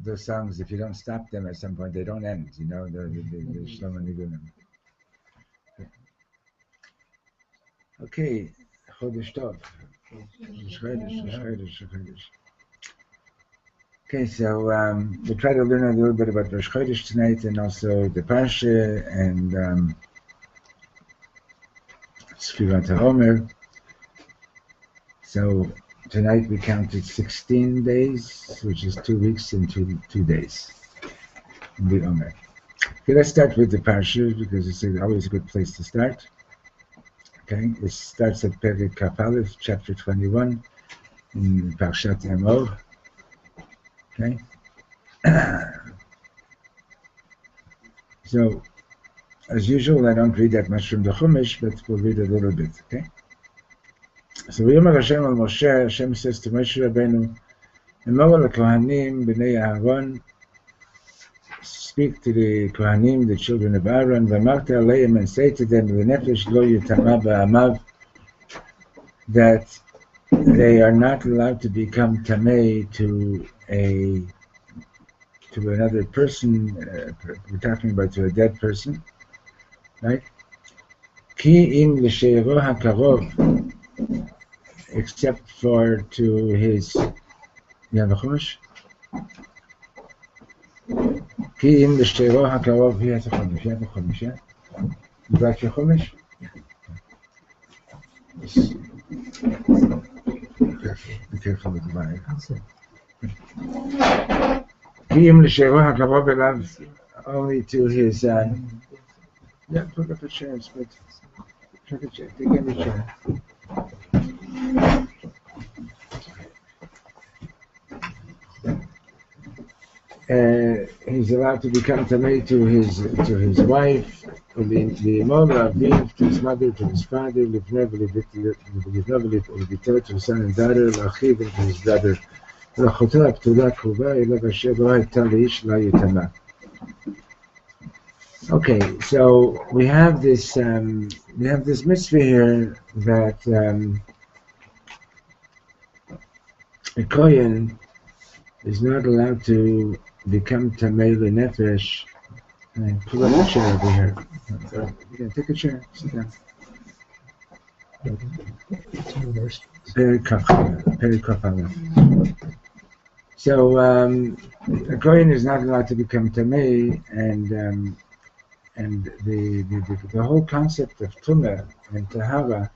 Those songs, if you don't stop them at some point, they don't end. You know, the Shlomo Nigunim. Okay, Chodesh Tov. Okay, so we'll try to learn a little bit about Rosh Chodesh tonight, and also the Parsha and Sfirat HaOmer. So tonight we counted 16 days, which is 2 weeks and 2 days in the Omer. Okay, let's start with the Parsha because it's always a good place to start. Okay, it starts at Perek Kaf Aleph, chapter 21 in Parshat Emor. Okay. So, as usual, I don't read that much from the Chumash, but we'll read a little bit. Okay. So, V'yomer Hashem al Moshe, Hashem says to Moshe Rabbeinu, Emor al Kohanim b'nei Aaron, speak to the Kohanim, the children of Aaron, V'amarta aleim, and say to them, V'nefesh lo yitama ba'amav, that they are not allowed to become tamei to another person. We're talking about to a dead person, right? Ki im l'sheiro hakarov, except for to his. You have a chumash? Ki im l'sheiro hakarov. He has a chumash. You have a chumash, yeah? You got your chumash? Be careful with the line. Only to his yeah, put up a chance, but check a check, give me a chance. He's allowed to become tamei to his wife, to his mother, to his father, to his son and daughter, to his brother. Okay, so we have this mitzvah here that a Kohen is not allowed to become Tamei Nefesh. Pull up a chair over here. Yeah, take a chair. Sit down. Perikafala. So a Kohen is not allowed to become Tamei, and the whole concept of Tumah and Tahara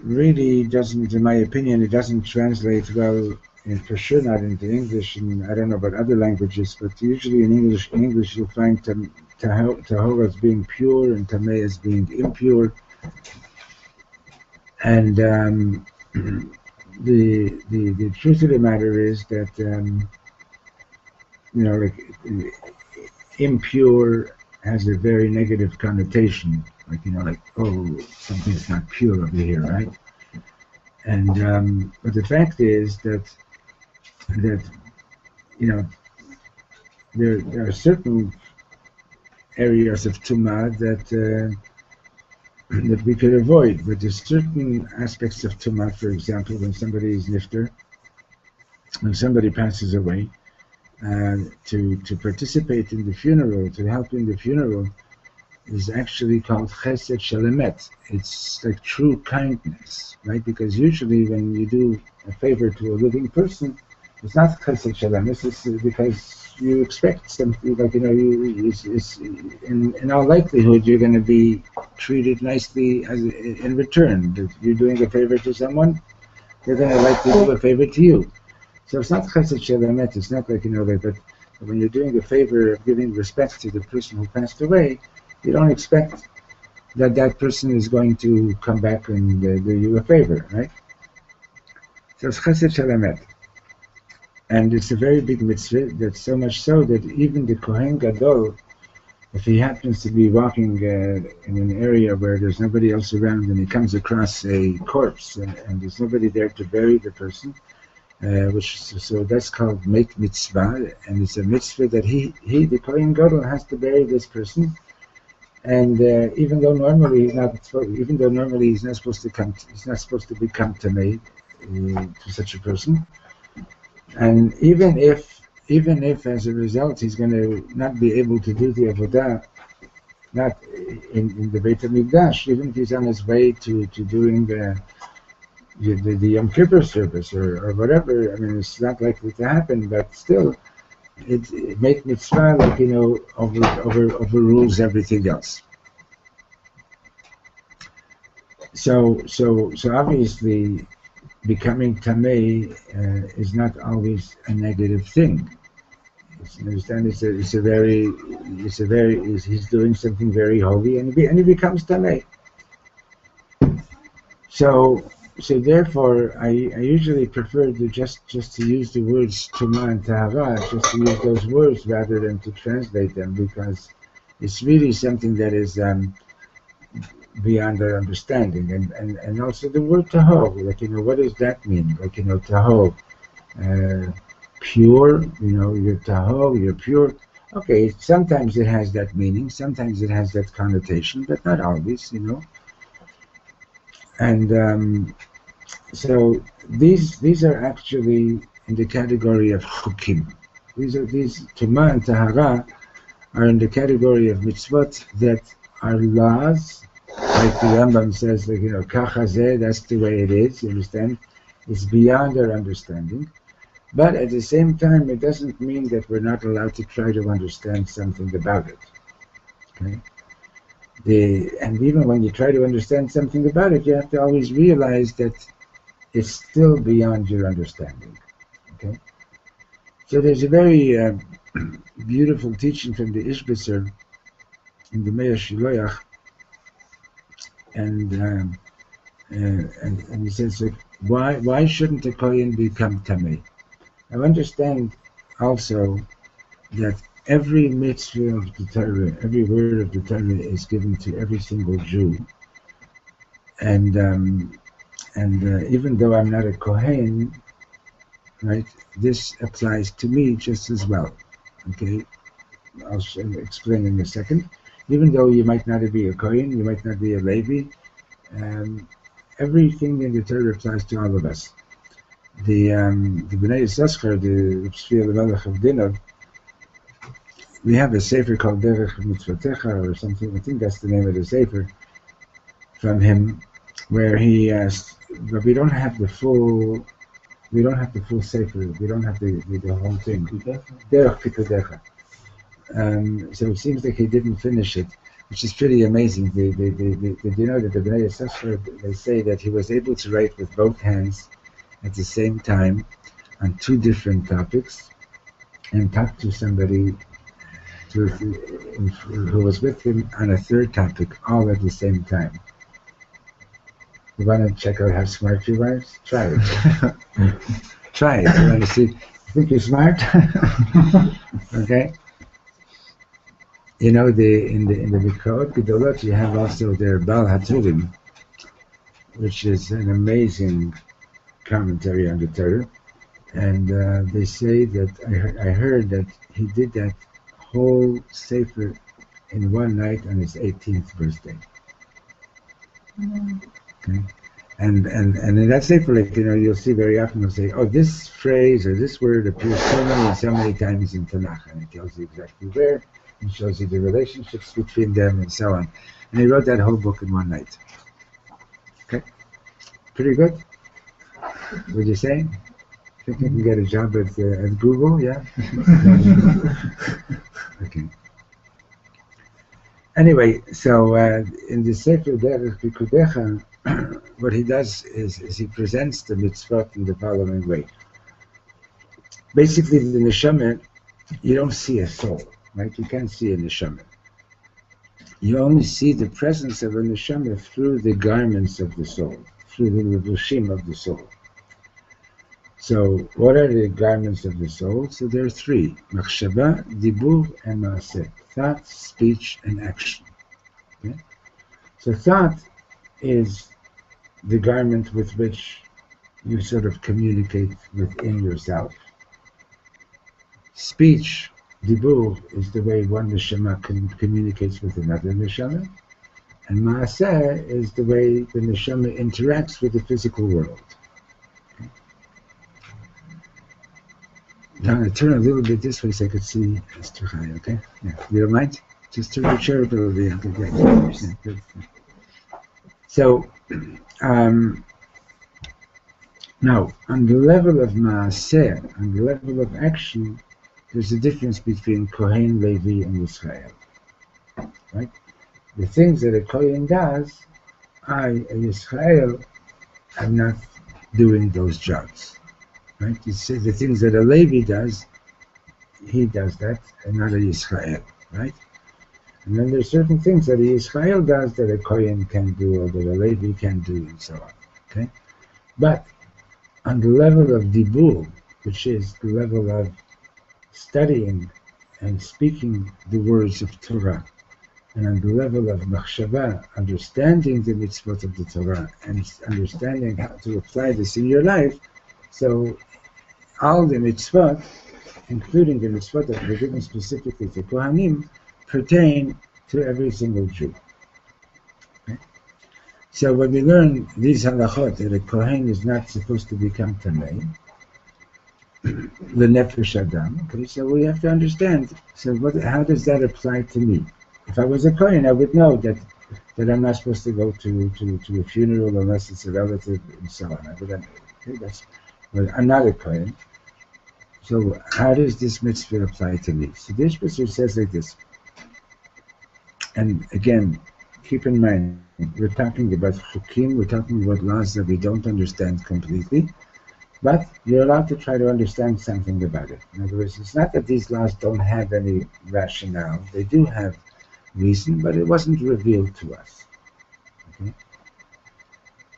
really doesn't, in my opinion, it doesn't translate well, and for sure not into English, and I don't know about other languages, but usually in English you'll find Tahara as being pure and Tamei as being impure, and the truth of the matter is that like impure has a very negative connotation, like oh, something's not pure over here, right? And but the fact is that there are certain areas of tumah that we could avoid, but there's certain aspects of tumah, for example, when somebody is nifter, when somebody passes away, to participate in the funeral, to help in the funeral, is actually called chesed shel emet. It's like true kindness, right? Because usually when you do a favor to a living person, it's not chesed shel emet. It's because you expect something, like in all likelihood you're going to be treated nicely in return. If you're doing a favor to someone, they're going to likely do a favor to you. So it's not chesed shel emet. It's not like but when you're doing a favor of giving respect to the person who passed away, you don't expect that person is going to come back and do you a favor, right? So it's chesed shel emet. And it's a very big mitzvah, that's so much so that even the Kohen Gadol, if he happens to be walking in an area where there's nobody else around and he comes across a corpse and there's nobody there to bury the person, so that's called make mitzvah, and it's a mitzvah that he the Kohen Gadol has to bury this person. And even though normally he's not supposed to become tamei to such a person, and even if as a result he's going to not be able to do the avodah, not in the Beit HaMikdash, even if he's on his way to doing the Yom Kippur service or whatever, I mean it's not likely to happen, but still. It make mitzvah overrules everything else. So obviously, becoming tamei is not always a negative thing. You understand? He's doing something very holy, and he becomes tamei. So therefore, I usually prefer to just to use the words tumah and tahara, just to use those words rather than to translate them, because it's really something that is beyond our understanding. And also the word tahor, what does that mean? Tahor, pure. You're tahor, you're pure. Okay, sometimes it has that meaning, sometimes it has that connotation, but not always. And so these are actually in the category of chukim. These tumah and tahara are in the category of mitzvot that are laws, like the Rambam says, kacha zeh, that's the way it is. You understand? It's beyond our understanding, but at the same time, it doesn't mean that we're not allowed to try to understand something about it. Okay. And even when you try to understand something about it, you have to always realize that it's still beyond your understanding. Okay? So there's a very beautiful teaching from the Ishbitzer in the Meir Shiloach, and he says, why shouldn't a Kohen become Tamei? I understand also that every mitzvah of the Torah, every word of the Torah is given to every single Jew. And even though I'm not a Kohen, right, this applies to me just as well. Okay? I'll explain in a second. Even though you might not be a Kohen, you might not be a Levi, everything in the Torah applies to all of us. The Bnei Yissaschar, the Tzvi Melech of Dinah, we have a sefer called Derech Mitzvotecha or something. I think that's the name of the sefer from him, where he asked, but we don't have the full. We don't have the full sefer. We don't have the whole thing. Derech Pikudecha. So it seems like he didn't finish it, which is pretty amazing. Did you know that the Bnei Yissaschar, they say that he was able to write with both hands at the same time on two different topics and talk to somebody who was with him on a third topic all at the same time. You want to check out how smart you are? Try it. Try it. You want to see? You think you're smart? Okay. You know, in the Mikraot Gedolot, you have also their Bal HaTurim, which is an amazing commentary on the Torah, and they say that I heard that he did that whole sefer in one night on his 18th birthday. Okay. And in that sefer, like, you know, you'll see very often they'll say, oh, this phrase or this word appears so many times in Tanakh, and it tells you exactly where, and shows you the relationships between them and so on. And he wrote that whole book in one night. Okay? Pretty good? Would you say? Think you can get a job at Google, yeah? Okay. Anyway, so in the Sefer Derech Pikudecha, what he does is he presents the mitzvot in the following way. Basically, the neshama, you don't see a soul, right? You can't see a neshama. You only see the presence of a neshama through the garments of the soul, through the levushim of the soul. So, what are the garments of the soul? So there are three: machshava, dibur, and maaseh. Thought, speech, and action. Okay? So thought is the garment with which you sort of communicate within yourself. Speech, dibur, is the way one neshama communicates with another neshama. And maaseh is the way the neshama interacts with the physical world. I'm going to turn a little bit this way so I could see. It's too high, okay? Yeah. You don't mind? Just turn the chair a little bit. Okay, great. Yeah, good. So, now, on the level of maaseh, on the level of action, there's a difference between Kohen, Levi, and Yisrael. Right? The things that a Kohen does, a Yisrael, am not doing those jobs. Right? You see, the things that a Levi does, he does that, and not a Yisrael, right? And then there's certain things that a Yisrael does that a Kohen can do, or that a Levi can do, and so on, okay? But on the level of Dibur, which is the level of studying and speaking the words of Torah, and on the level of Machshava, understanding the mitzvot of the Torah, and understanding how to apply this in your life, so all the mitzvot, including the mitzvot that were given specifically to Kohanim, pertain to every single Jew. Okay? So when we learn these halachot, that a Kohen is not supposed to become tamei, the nefesh adam, okay, so we have to understand, so how does that apply to me? If I was a Kohen, I would know that I'm not supposed to go to a funeral unless it's a relative and so on. I would okay, but I'm not a Kohen. So how does this mitzvah apply to me? So this mitzvah says like this. And again, keep in mind, we're talking about chukim, we're talking about laws that we don't understand completely, but you're allowed to try to understand something about it. In other words, it's not that these laws don't have any rationale. They do have reason, but it wasn't revealed to us. Okay?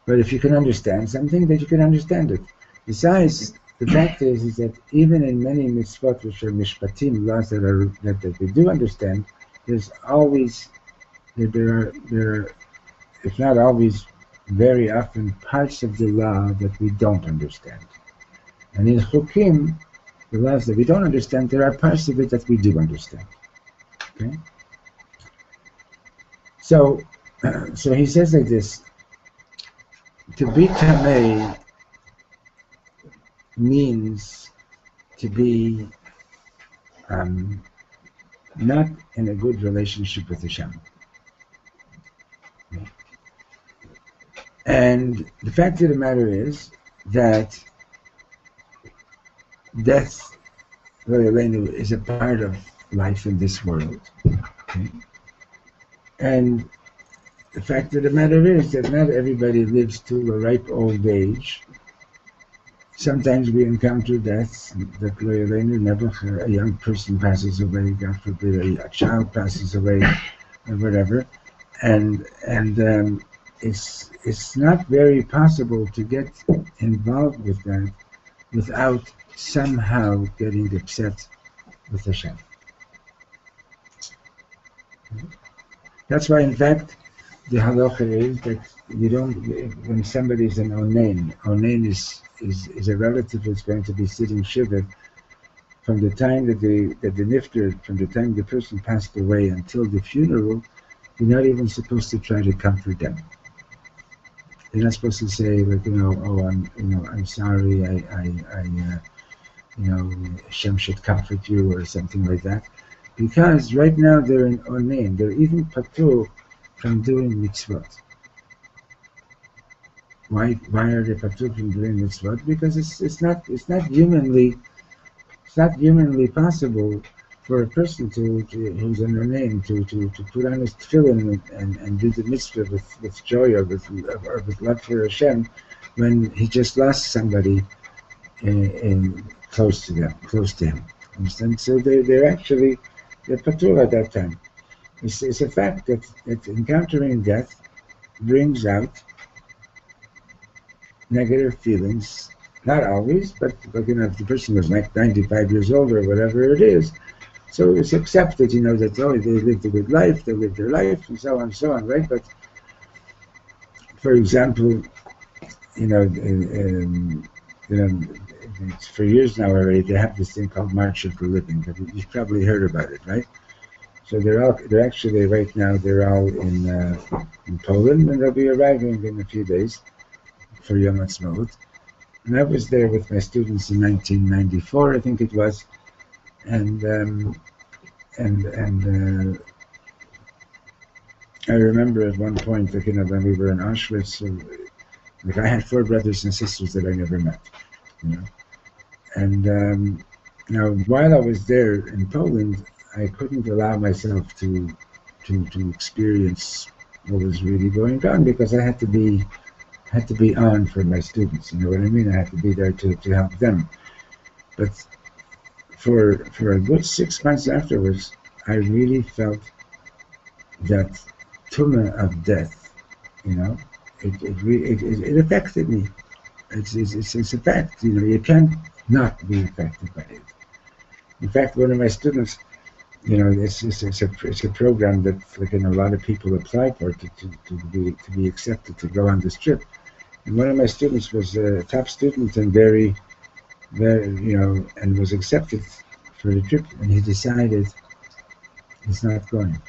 But if you can understand something, then you can understand it. Besides, the fact is that even in many mitzvot, which are mishpatim, laws that we do understand, there's always, there are, if not always, very often parts of the law that we don't understand. And in chukim, the laws that we don't understand, there are parts of it that we do understand. Okay? So he says like this, To be tamei means to be not in a good relationship with Hashem. And the fact of the matter is that death, is a part of life in this world. Okay? And the fact of the matter is that not everybody lives to a ripe old age. Sometimes we encounter deaths that never a young person passes away, God forbid a child passes away, or whatever, and it's not very possible to get involved with that without somehow getting upset with Hashem. That's why, in fact, the halacha is that you don't, when somebody is an onen is a relative who's going to be sitting shiva from the time that the nifter, from the time the person passed away until the funeral. You're not even supposed to try to comfort them. You're not supposed to say, like, I'm sorry, Hashem should comfort you or something like that, because right now they're in onen. They're even patur from doing mitzvot. Why are they patur from doing mitzvot? Because it's not humanly possible for a person who's in their name to put on his tefillin and do the mitzvah with joy or with love for Hashem when he just lost somebody close to him. Understand? So they're patur at that time. It's a fact that encountering death brings out negative feelings. Not always, but if the person was like 95 years old or whatever it is, so it's accepted, that they lived a good life, they lived their life, and so on, right? But for example, it's for years now already. They have this thing called March of the Living. You've probably heard about it, right? So they're actually right now. They're all in Poland, and they'll be arriving in a few days for Yom Ha'atzmaut. And I was there with my students in 1994, I think it was, and I remember at one point, when we were in Auschwitz, I had 4 brothers and sisters that I never met, And now, while I was there in Poland, I couldn't allow myself to experience what was really going on, because I had to be on for my students. You know what I mean? I had to be there to help them. But for a good 6 months afterwards, I really felt that tumah of death. It affected me. It's a fact. You can't not be affected by it. In fact, one of my students, it's a program that a lot of people apply for to be accepted to go on this trip. And one of my students was a top student and very, and was accepted for the trip. And he decided he's not going.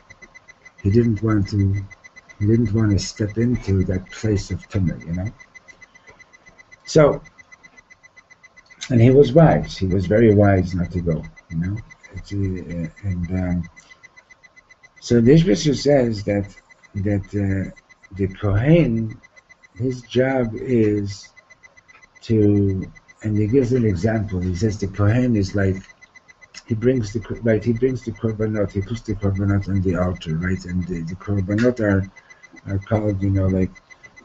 He didn't want to step into that place of tumah, So, and he was wise. He was very wise not to go, So the Ishbishu says that the Kohen, his job is to, and he gives an example. He says the Kohen is like, he brings the korbanot, he puts the korbanot on the altar, right? And the korbanot are called, like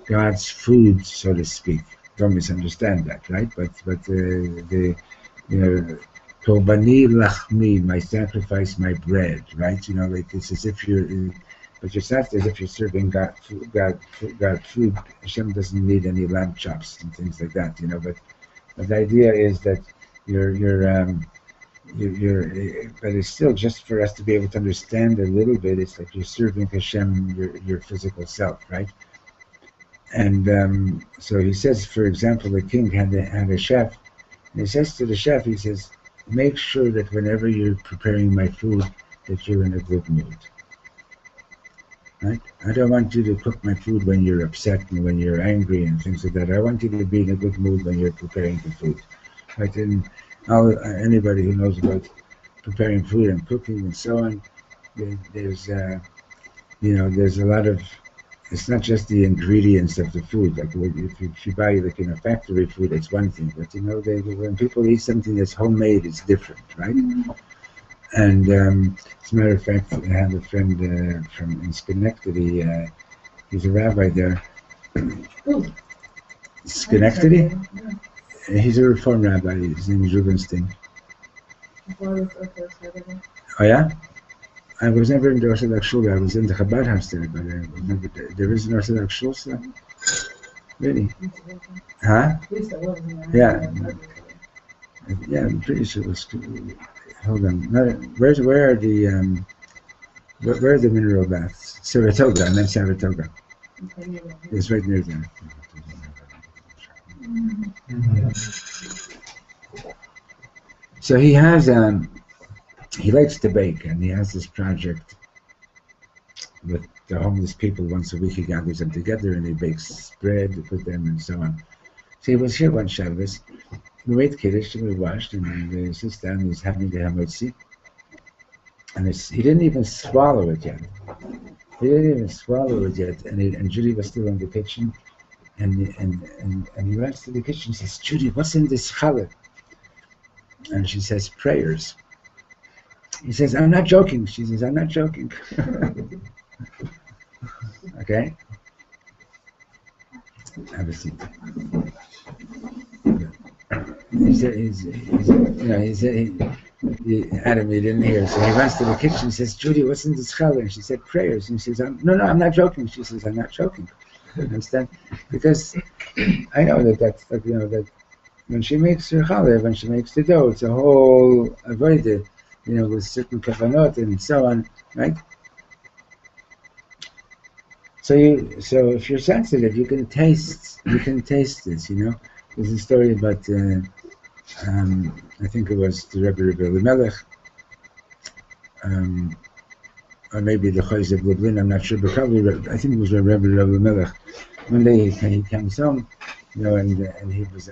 God's food, so to speak. Don't misunderstand that, right? But the Kobani lachmi, my sacrifice, my bread, right? It's as if but it's not as if you're serving God food. Hashem doesn't need any lamb chops and things like that, But the idea is that but it's still just for us to be able to understand a little bit. It's like you're serving Hashem, your physical self, right? And so he says, for example, the king had a chef, and he says to the chef, he says, make sure that whenever you're preparing my food, that you're in a good mood. right? I don't want you to cook my food when you're upset and when you're angry and things like that. I want you to be in a good mood when you're preparing the food, right? And anybody who knows about preparing food and cooking and so on, there's there's a lot of. It's not just the ingredients of the food. Like if you buy like factory food, it's one thing. But when people eat something that's homemade, it's different, right? And as a matter of fact, I have a friend from in Schenectady. He's a rabbi there. Schenectady? He's a Reform rabbi. His name is Rubenstein. Oh yeah? I was never in the Orthodox shul. I was in the Chabad house there, but there is an Orthodox shul still. Really? Huh? Yeah. Yeah, I'm pretty sure it was. Hold on. Where are the where are the mineral baths? Saratoga. I meant Saratoga. It's right near there. So he has he likes to bake, and he has this project with the homeless people. Once a week he gathers them together and he bakes bread to put them and so on. So he was here one Shabbos. We made Kiddush, we washed, and he sits down and he's having the hamotzi. And he didn't even swallow it yet. And Judy was still in the kitchen. And he runs to the kitchen and says, Judy, what's in this challah? And she says, prayers. He says, I'm not joking. She says, I'm not joking. Okay? Have a seat. Adam, he didn't hear. So he runs to the kitchen and says, Judy, what's in this challah? And she said, prayers. And he says, no, I'm not joking. She says, I'm not joking. Understand? Because I know that when she makes her challah, when she makes the dough, it's a whole avodah, with certain kavanot and so on, right? So if you're sensitive, you can taste this, There's a story about, I think it was the Rebbe Elimelech, or maybe the Chayz of Lublin, I'm not sure, but probably, I think it was Rebbe Elimelech. One day he comes home, and he was,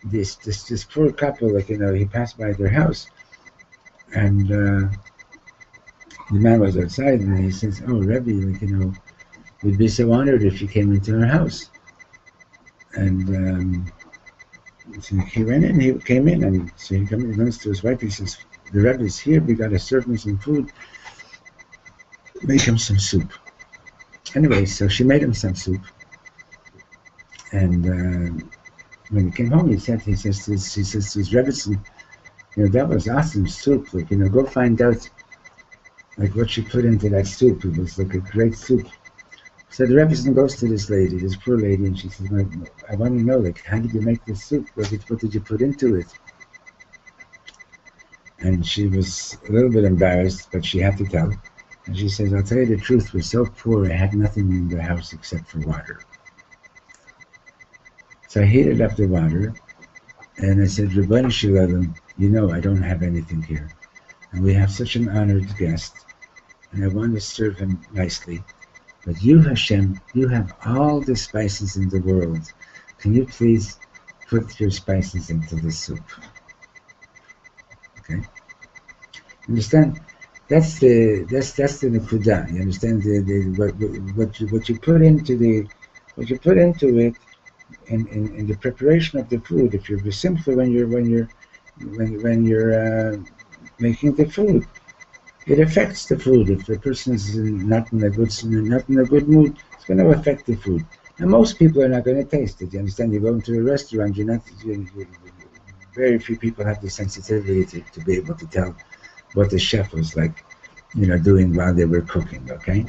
this poor couple, he passed by their house, and the man was outside, and he says, "Oh, Rebbe, we'd be so honored if you came into our house." And so he went in, he came in, and so he comes to his wife. He says, "The Rebbe's here. We got to serve him some food. Make him some soup." Anyway, so she made him some soup, and when he came home, he says to his Rebbetzin, that was awesome soup. Go find out what she put into that soup. It was like a great soup. So the Rebbetzin goes to this poor lady, and she says, I want to know, how did you make this soup? What did you put into it? And she was a little bit embarrassed, but she had to tell. And she says, I'll tell you the truth, we're so poor, I had nothing in the house except for water. So I heated up the water, and I said, Ribono Shel Olam, I don't have anything here. And we have such an honored guest, and I want to serve him nicely. But you, Hashem, you have all the spices in the world. Can you please put your spices into the soup? Okay? Understand? That's the nekuda. You understand what you put into it in the preparation of the food. If you're besimcha when you're making the food, it affects the food. If the person is not in a good mood, it's going to affect the food. And most people are not going to taste it. You understand? You go into a restaurant, very few people have the sensitivity to be able to tell what the chef was doing while they were cooking. Okay.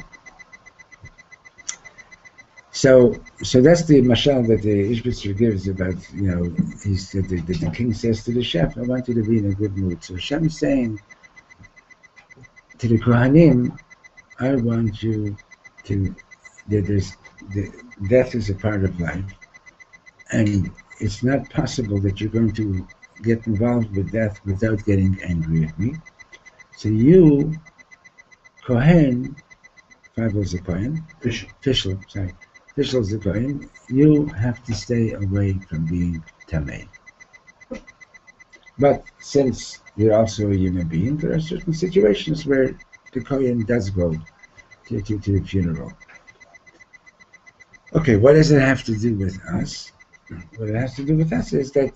So that's the mashal that the Ishbitzer gives about, he said that the king says to the chef, I want you to be in a good mood. So Hashem is saying to the Kohanim, I want you to, death is a part of life, and it's not possible that you're going to get involved with death without getting angry at me. So you, Kohen, Fivel Zikoyan, Fischl Zikoyan, you have to stay away from being Tamei. But since you're also a human being, there are certain situations where the Kohen does go to the funeral. Okay, what does it have to do with us? What it has to do with us is that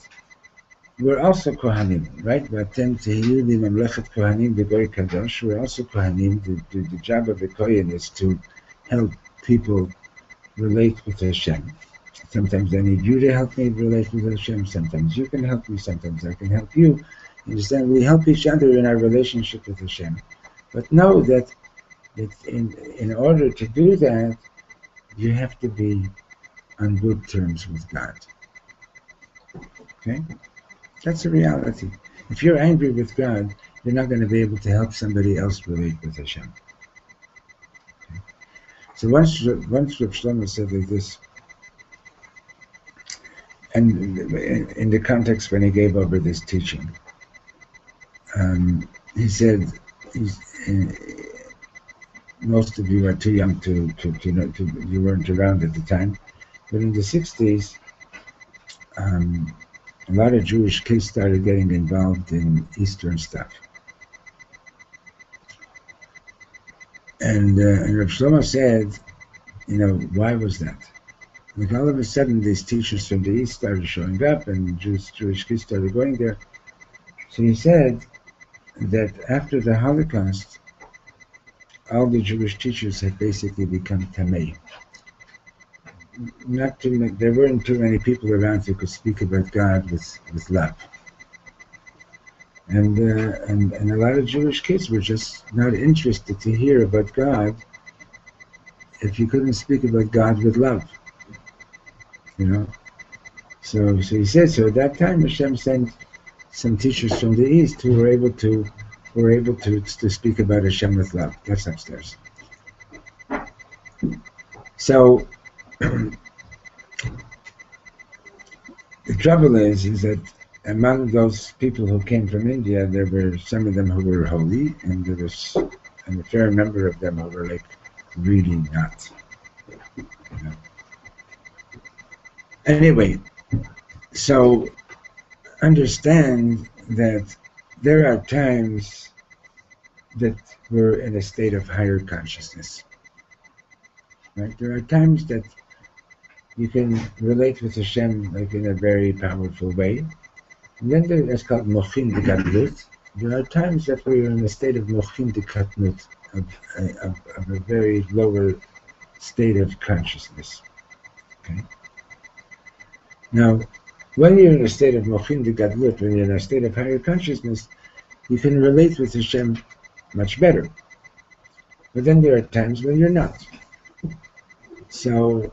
we're also Kohanim, right? Vatem tehiyu limamlechet Kohanim b'goy kadosh. We're also Kohanim. The job of the Kohen is to help people relate with Hashem. Sometimes I need you to help me relate with Hashem. Sometimes you can help me. Sometimes I can help you. Understand? We help each other in our relationship with Hashem. But know that in order to do that, you have to be on good terms with God. Okay? That's a reality. If you're angry with God, you're not going to be able to help somebody else relate with Hashem. Okay? So once Reb Shlomo said like this, and in the context when he gave over this teaching, he said, most of you are too young to you weren't around at the time, but in the 60s, a lot of Jewish kids started getting involved in Eastern stuff. And Reb Shlomo said, why was that? Like all of a sudden, these teachers from the East started showing up, and Jewish kids started going there. So he said that after the Holocaust, all the Jewish teachers had basically become Tamei. There weren't too many people around who could speak about God with love. And a lot of Jewish kids were just not interested to hear about God if you couldn't speak about God with love. So he said, so at that time Hashem sent some teachers from the East who were able to speak about Hashem with love. That's upstairs. So the trouble is that among those people who came from India, there were some of them who were holy, and there was a fair number of them who were like really not. Anyway, so understand that there are times that we're in a state of higher consciousness. Right? There are times that you can relate with Hashem like in a very powerful way. And then that's called mochin de gadlut. There are times that we're in a state of mochin de katnut, of a very lower state of consciousness. Okay? Now, when you're in a state of mochin de gadlut, when you're in a state of higher consciousness, you can relate with Hashem much better. But then there are times when you're not. So,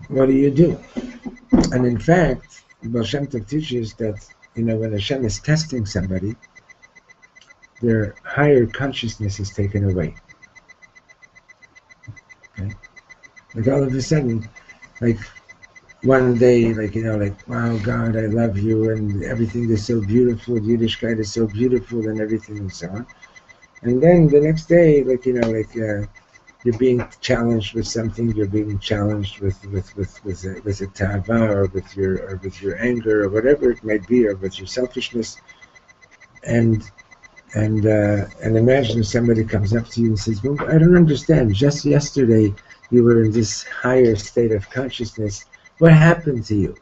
what do? And in fact, Baal Shem Tov teaches that, when Hashem is testing somebody, their higher consciousness is taken away. Okay? Like all of a sudden, like one day, wow, God, I love you, and everything is so beautiful, Yiddishkeit is so beautiful, and everything and so on. And then the next day, you're being challenged with something. You're being challenged with a tava, or with your anger, or whatever it might be, or with your selfishness. And imagine somebody comes up to you and says, "Well, I don't understand. Just yesterday you were in this higher state of consciousness. What happened to you?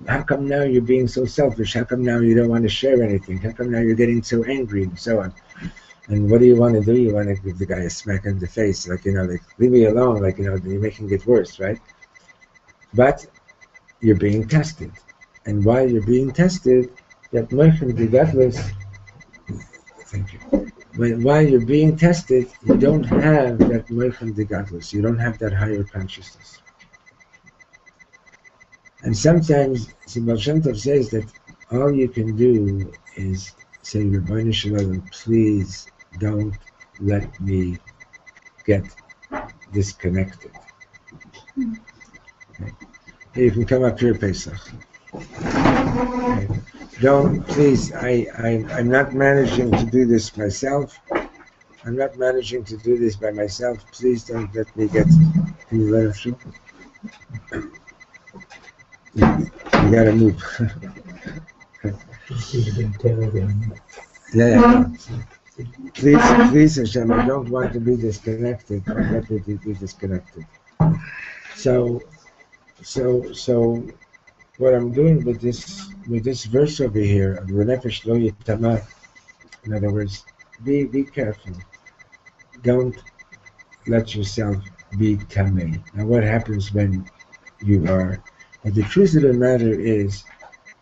How come now you're being so selfish? How come now you don't want to share anything? How come now you're getting so angry?" and so on. And what do you want to do? You want to give the guy a smack in the face, leave me alone, you're making it worse, right? But you're being tested. And while you're being tested, that moichin regardless, thank you. While you're being tested, you don't have that moichin regardless. You don't have that higher consciousness. And sometimes, Baal Shem Tov says that all you can do is say, Rebbeinu Shalom, please don't let me get disconnected. Okay. Hey, you can come up here, Pesach. Okay. Don't, please, I'm not managing to do this myself. I'm not managing to do this by myself. Please don't let me get. Can you let us through? You gotta move. Yeah. Please, Hashem, I don't want to be disconnected. Don't let me be disconnected. So, what I'm doing with this verse over here, V'nefesh lo yitama. In other words, be careful. Don't let yourself be tamei. Now, what happens when you are? But the truth of the matter is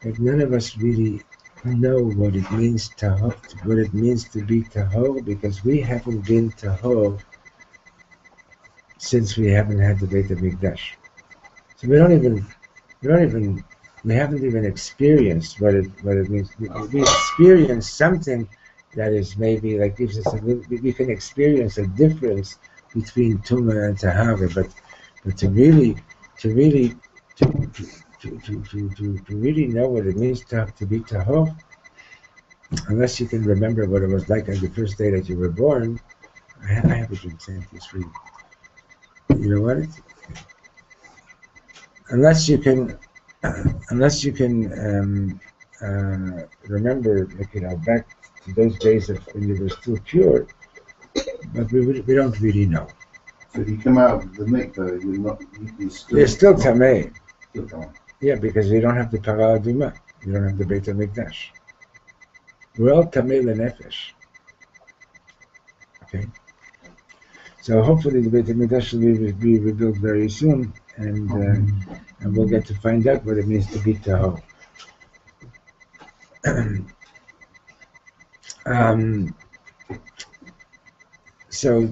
that none of us really know what it means to be tahor, because we haven't been tahor since we haven't had the Beit HaMikdash. So we haven't even experienced what it means. We experience something that is maybe like gives us we can experience a difference between Tumah and Tahara, but to really know what it means to be Tahor, unless you can remember what it was like on the first day that you were born. I have a drink, thank you, for you. You know what? Unless you can remember, back to those days of when you were still pure, but we don't really know. So if you come out of the mikveh, you're still tamei. Yeah, because you don't have the Parah Aduma. You don't have the Beit HaMikdash. We're all tamei lenefesh. Okay? So hopefully the Beit HaMikdash will be rebuilt very soon, and we'll get to find out what it means to be tahor. So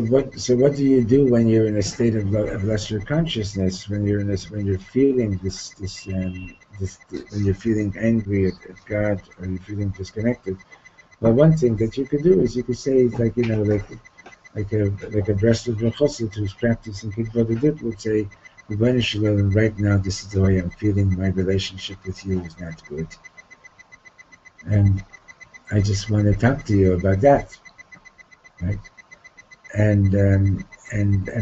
what do you do when you're in a state of lesser consciousness? When you're feeling this when you're feeling angry at God, or you're feeling disconnected? Well, one thing that you could do is you could say, like a Breslov Chassid who's practicing Kibbutz Dip would say, "Ribono Shel Olam, right now this is the way I'm feeling. My relationship with you is not good, and I just want to talk to you about that." Right? And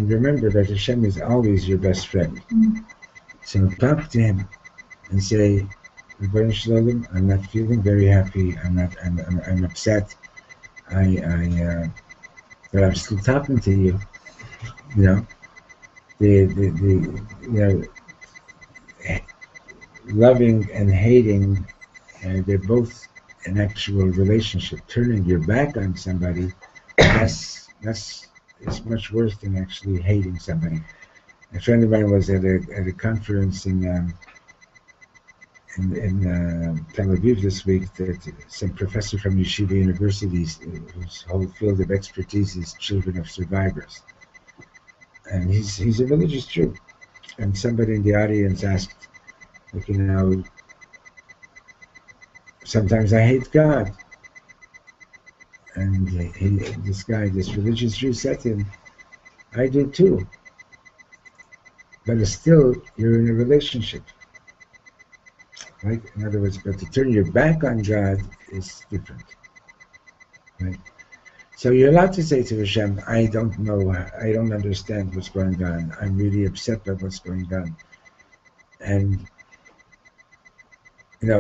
remember that Hashem is always your best friend. So talk to Him and say, "Ribono Shel Olam, I'm not feeling very happy. I'm upset. But I'm still talking to you. You know, loving and hating, they're both an actual relationship. Turning your back on somebody, that's much worse than actually hating somebody. A friend of mine was at a conference in Tel Aviv this week, that some professor from Yeshiva universities whose whole field of expertise is children of survivors, and he's a religious Jew, and somebody in the audience asked, sometimes I hate God, and this religious Jew said to him, I do too, but still you're in a relationship. Right? In other words, but to turn your back on God is different. Right? So you're allowed to say to Hashem, I don't know, I don't understand what's going on. I'm really upset by what's going on. And,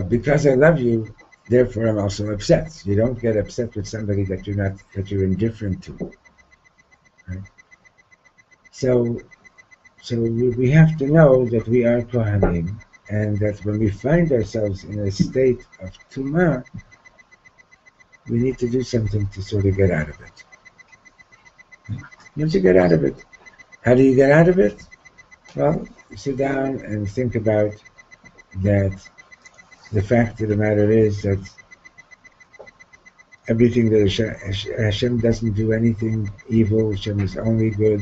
because I love you, therefore I'm also upset. You don't get upset with somebody that you're indifferent to. Right? So we have to know that we are Kohanim, and that when we find ourselves in a state of tumah, we need to do something to sort of get out of it. You have to get out of it. How do you get out of it? Well, you sit down and think about that. The fact of the matter is that everything that Hashem doesn't do anything evil. Hashem is only good,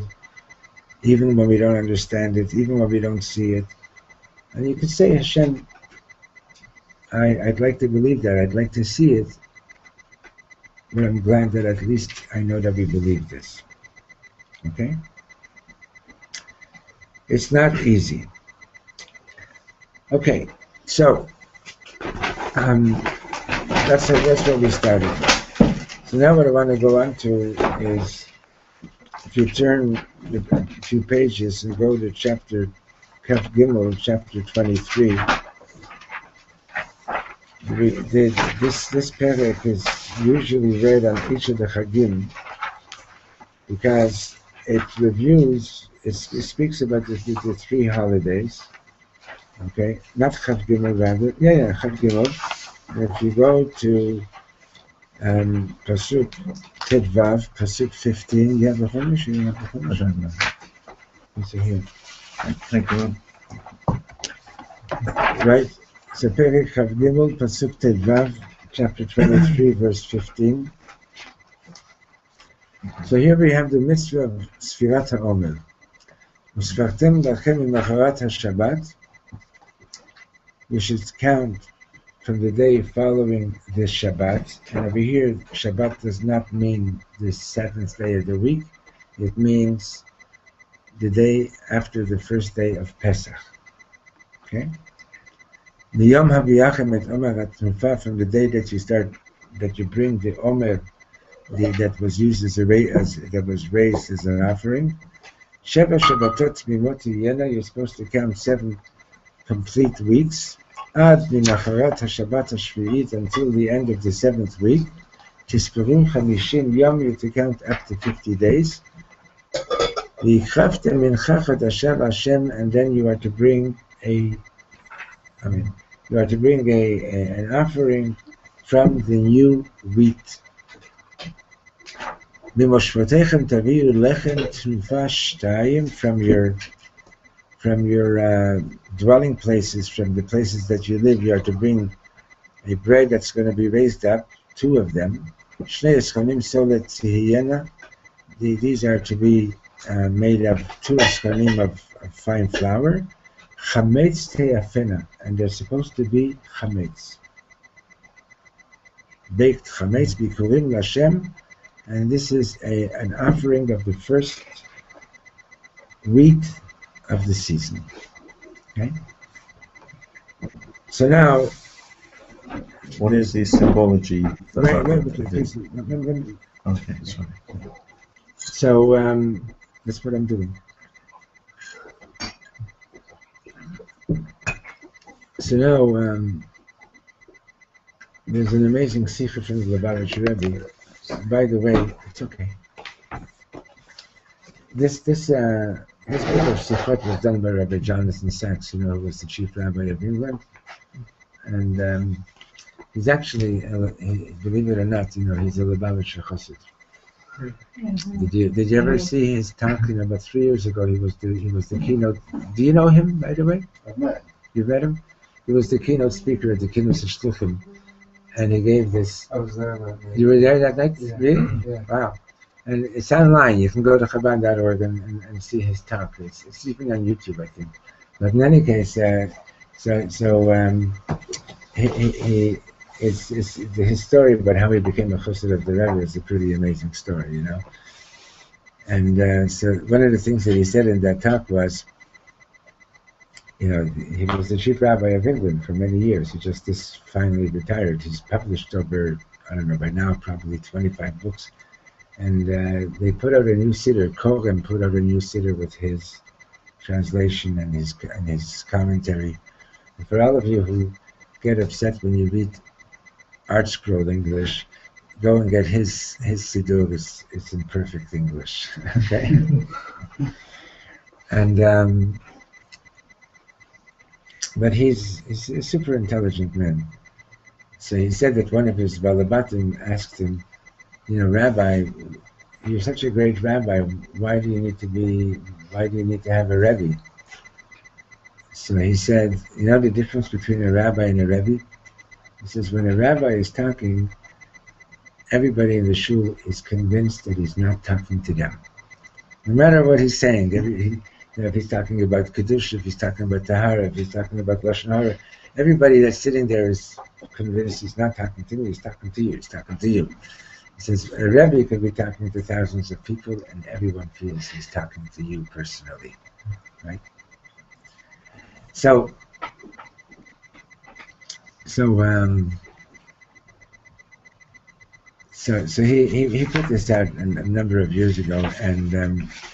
even when we don't understand it, even when we don't see it. And you could say, Hashem, I'd like to believe that. I'd like to see it. But I'm glad that at least I know that we believe this. Okay? It's not easy. Okay, so that's where we started. So now what I want to go on to is, if you turn a few pages and go to chapter Kaf Gimel, chapter 23, this parak is usually read on each of the Chagim because it speaks about the three holidays. Okay, not Chav Gimel rather. Yeah, Chav Gimel. And if you go to Pasuk Tedvav, Pasuk 15, you have the Chumash? You have the Chumash? I don't know. It's here. Thank you. Right? So Perek Chav Gimel, Pasuk Tedvav, chapter 23, verse 15. So here we have the mitzvah of Sfirat HaOmer. Usfartem lachem imacharat HaShabbat. You should count from the day following the Shabbat. And over here, Shabbat does not mean the seventh day of the week. It means the day after the first day of Pesach. Okay? Miyom habiyachem et omer atnufa, from the day that you bring the omer, that was used that was raised as an offering. Sheva Shabbatot Mimot Yena, you're supposed to count 7 complete weeks. Ad Minacharat HaShabbat HaShvi'it, until the end of the 7th week. Tisperim Chamishim Yom, you to count up to 50 days. V'yichaftem mincha chadasha Hashem, and then you are to bring an offering from the new wheat. Mimoshvotechem taviu lechem tnufa shtayim, from your dwelling places, from the places that you live, you are to bring a bread that's going to be raised up, 2 of them. Shnei eschonim solet tzihiyena, these are to be made of 2 eschonim of fine flour. Chametz te'afena, and they're supposed to be chametz, baked chametz bikurim l'Hashem. And this is an offering of the first wheat of the season. Okay? So now, What is the symbology? please. Okay, sorry. So that's what I'm doing. So now, there's an amazing sikha from the Lubavitch Rebbe. By the way, it's okay. This book of Sichot was done by Rabbi Jonathan Sachs, who was the chief rabbi of England, and he's actually, believe it or not, he's a Lubavitcher Chassid. Did you ever see his talk? About 3 years ago, he was the keynote. Do you know him, by the way? I've met. You met him? He was the keynote speaker at the Kinnus Shluchim. And he gave this. I was there that night. You were there that night? Yeah. Really? Yeah. Wow. And it's online. You can go to Chabad.org and see his talk. It's even on YouTube, I think. But in any case, it's his story about how he became a chassid of the Rebbe is a pretty amazing story, And so one of the things that he said in that talk was, he was the chief rabbi of England for many years. He just finally retired. He's published over, I don't know, by now probably 25 books. And they put out a new siddur. Koren put out a new siddur with his translation and his commentary. And for all of you who get upset when you read Art Scroll English, go and get his siddur. It's in perfect English. Okay? And but he's a super intelligent man. So he said that one of his balabatim asked him, Rabbi, you're such a great rabbi. Why do you need to have a rebbe? So he said, the difference between a rabbi and a rebbe? He says, when a rabbi is talking, everybody in the shul is convinced that he's not talking to them. No matter what he's saying, if he's talking about Kiddush, if he's talking about Tahara, if he's talking about Lashon Hara, everybody that's sitting there is convinced he's not talking to me, he's talking to you, he's talking to you. He says, a Rebbe could be talking to thousands of people and everyone feels he's talking to you personally, right? So So he put this out a number of years ago, and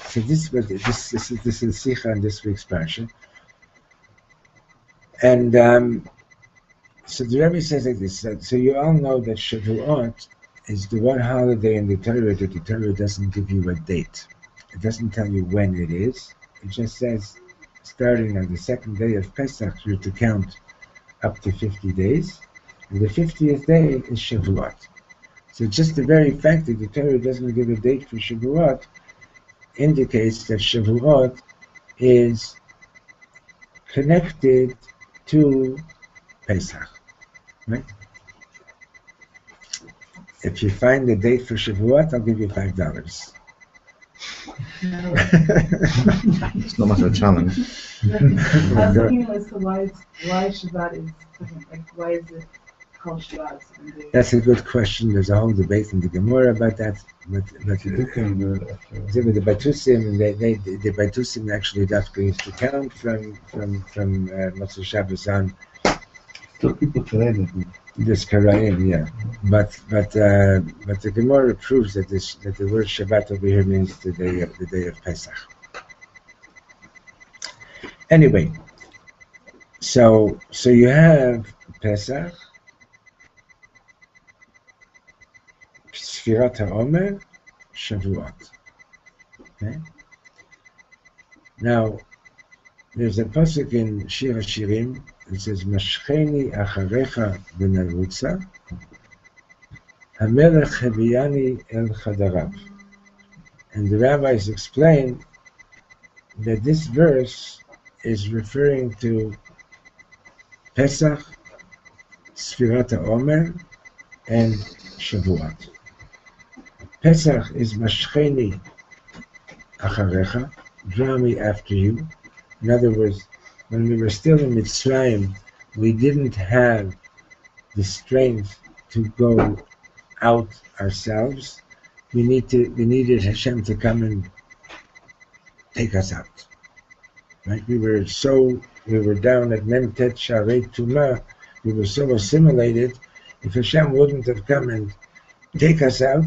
so this is Sikha on this week's parsha, and so the Rebbe says like this. So you all know that Shavuot is the one holiday in the Torah that the Torah doesn't give you a date. It doesn't tell you when it is. It just says, starting on the second day of Pesach, you're to count up to 50 days, and the 50th day is Shavuot. So just the very fact that the Torah doesn't give a date for Shavuot indicates that Shavuot is connected to Pesach, right? If you find the date for Shavuot, I'll give you $5. It's not much of a challenge. I was thinking as to why Shabbat is different. Like, why is it called Shabbat? That's a good question. There's a whole debate in the Gemara about that. But the Batusim, the Batusim actually used to count from Motzei Shabbos on. Still people today that do. This Karayim, yeah. But the Gemara proves that the word Shabbat over here means the day of Pesach. Anyway, so you have Pesach, Sfirat HaOmer, Shavuot. Okay? Now, there's a pasuk in Shir HaShirim. It says, Mashcheni acharecha b'narutza, Hamelech hebiyani el chadarav. And the rabbis explain that this verse is referring to Pesach, Sfirat HaOmer, and Shavuot. Pesach is Mashcheni acharecha, draw me after you. In other words, when we were still in Mitzrayim, we didn't have the strength to go out ourselves. We needed Hashem to come and take us out. Right? We were down at Memtet Sharei Tumah. We were so assimilated. If Hashem wouldn't have come and take us out,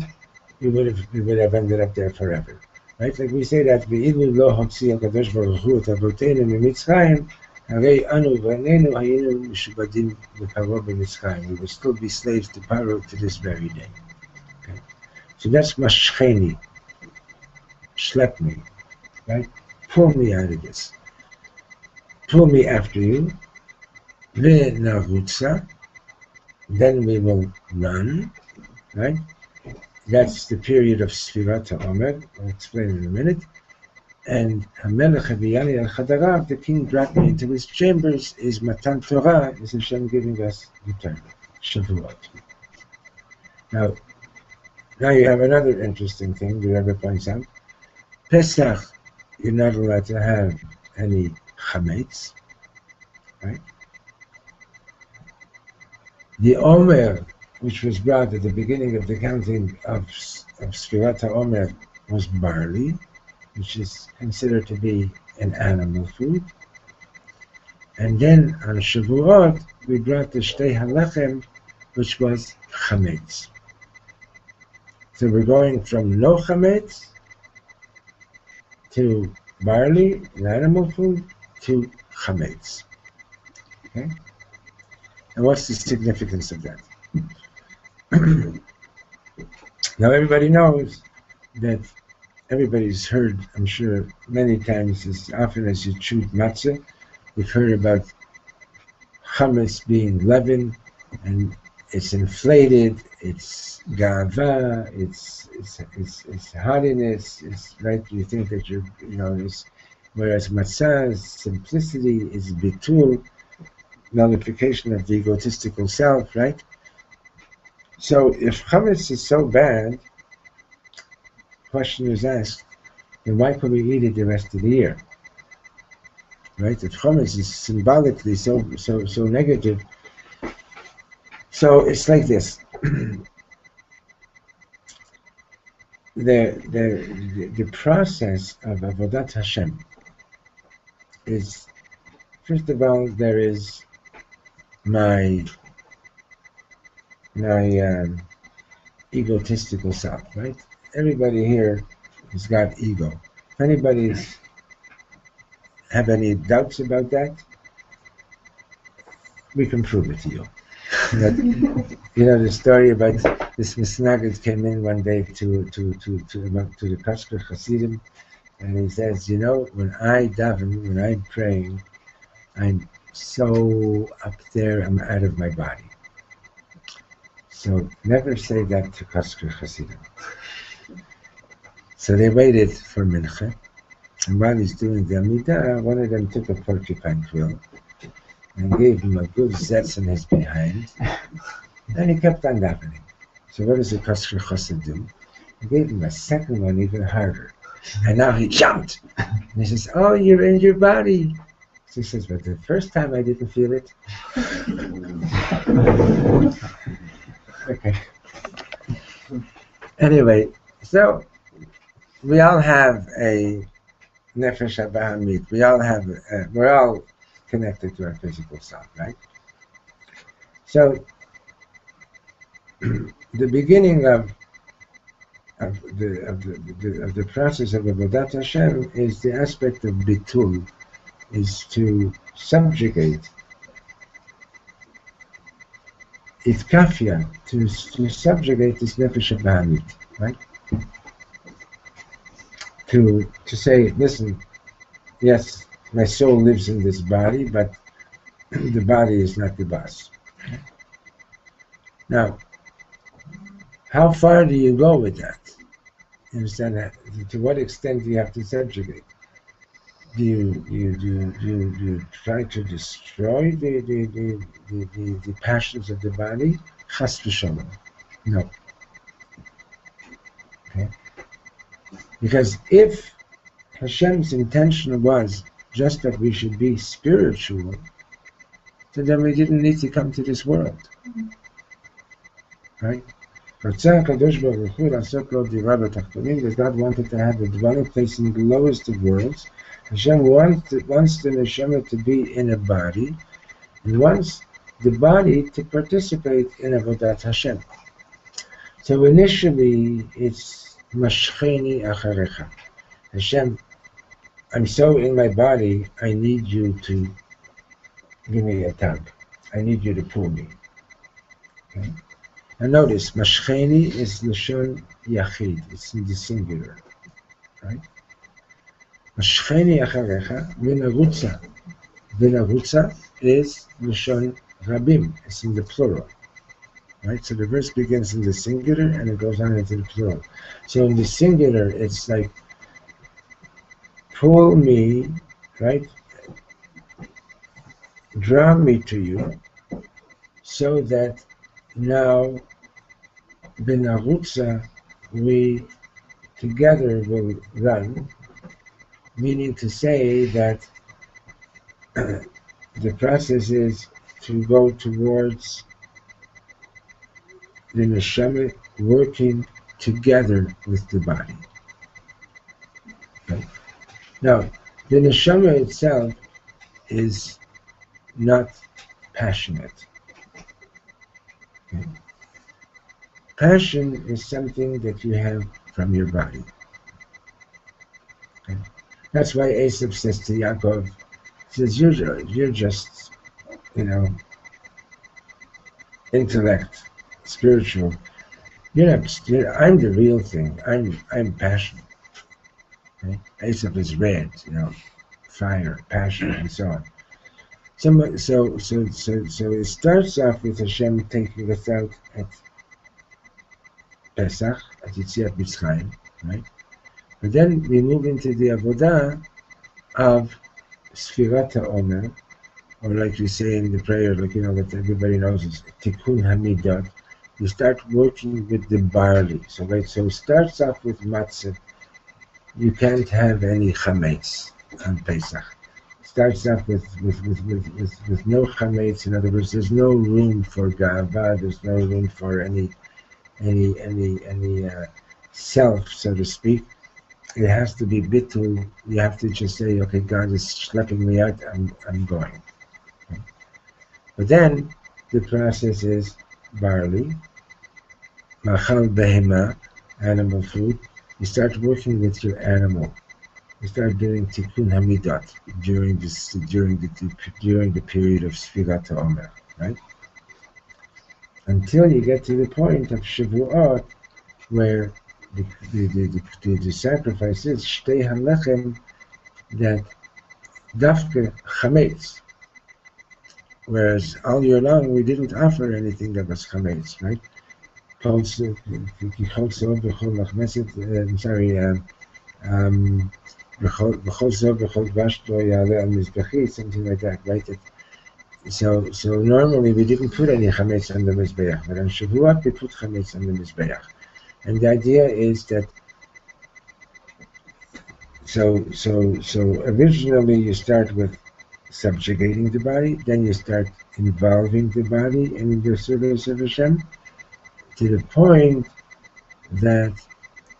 we would have ended up there forever. Right? Like we say that Ve'ilu lo hotzi HaKadosh Baruch Hu et avoteinu miMitzrayim, harei anu v'anenu hayinu mishubadim leparo b'Mitzrayim. We would still be slaves to Paro to this very day. Okay? So that's Mashcheni. Schlep me. Right? Pull me out of this. Pull me after you. Ve'narutza. Then we will run. Right? That's the period of Sfirat HaOmer. I'll explain in a minute. And Hamelech Habiyani al Chadarav, the king brought me into his chambers, is Matan Torah, is Hashem giving us the Torah, Shavuot. Now you have another interesting thing the Rebbe points out. Pesach, you're not allowed to have any chametz, right? The Omer, which was brought at the beginning of the counting of Sfirat HaOmer, was barley, which is considered to be an animal food. And then on Shavuot, we brought the Shtei HaLechem, which was chametz. So we're going from no chametz to barley, an animal food, to chametz. Okay? And what's the significance of that? Now everybody knows that everybody's heard, I'm sure, many times, as often as you chew matzah, you've heard about chametz being leaven, and it's inflated, it's gava, it's haughtiness, it's right. You think that whereas matzah's simplicity is bitul, nullification of the egotistical self, right? So if chametz is so bad, question is asked, then why could we eat it the rest of the year? Right? If chametz is symbolically so negative, so it's like this. The process of avodat Hashem is, first of all, there is my egotistical self, right? Everybody here has got ego. If anybody's have any doubts about that, we can prove it to you. But, you know the story about this Misnagid came in one day to the Kashgar Hasidim, and he says, you know, when I daven, when I'm praying, I'm so up there, I'm out of my body. So never say that to Kashgar Hasidim. So they waited for Mincha, and while he's doing the Amidah, one of them took a porcupine quill and gave him a good zetz in his behind, and he kept on davening. So what does the Kashgar Chassid do? He gave him a second one even harder, and now he jumped. And he says, oh, you're in your body. So he says, but the first time I didn't feel it. Okay. Anyway, so we all have a nefesh habahamit. We're all connected to our physical self, right? So the beginning of the process of Avodat Hashem is the aspect of bitul, is to subjugate, itkafia, to subjugate this nefesh habahamit, right? To say, listen, yes, my soul lives in this body, but the body is not the boss. Now, how far do you go with that? You understand that? To what extent do you have to subjugate? Do you try to destroy the passions of the body? Chas v'sholom. No. Okay. Because if Hashem's intention was just that we should be spiritual, so then we didn't need to come to this world. Right? That God wanted to have a dwelling place in the lowest of worlds. Hashem wants the neshama to be in a body, and wants the body to participate in Avodat Hashem. So initially, it's Mashcheni Acharecha. Hashem, I'm so in my body, I need you to give me a tug. I need you to pull me. Okay? And notice, Mashcheni is Lashon Yachid. It's in the singular. Right? Mashcheni Acharecha, V'narutza. V'narutza is Lashon Rabim. It's in the plural. Right? So the verse begins in the singular and it goes on into the plural. So in the singular, it's like, pull me, right? Draw me to you, so that now, B'narutza, we together will run, meaning to say that the process is to go towards the neshama working together with the body. Okay. Now, the neshama itself is not passionate. Okay. Passion is something that you have from your body. Okay. That's why Esav says to Yaakov, he says, you're just, intellect, spiritual. I'm the real thing. I'm passion. Okay? Esav is red, fire, passion, and so on. So it starts off with Hashem taking us out at Pesach, at Yetziat Mitzrayim, right? But then we move into the avodah of Sfirat HaOmer, or like we say in the prayer, that everybody knows is Tikkun Hamidot. You start working with the barley. So it starts off with matzah. You can't have any chametz on Pesach. Starts off with no chametz. In other words, there's no room for ga'ava. There's no room for any self, so to speak. It has to be bitul. You have to just say, okay, God is schlepping me out. I'm going. Okay. But then the process is barley, machal behema, animal food, you start working with your animal. You start doing tikkun hamidot during the period of Sfirat HaOmer, right? Until you get to the point of Shavuot, where the sacrifice is shtei halechem, that dafke chametz. Whereas all year long we didn't offer anything that was chametz, right? Something like that, right? So normally we didn't put any chametz on the mizbeach, but on Shavuot we put chametz on the mizbeach, and the idea is that so originally you start with subjugating the body, then you start involving the body in the service of Hashem, to the point that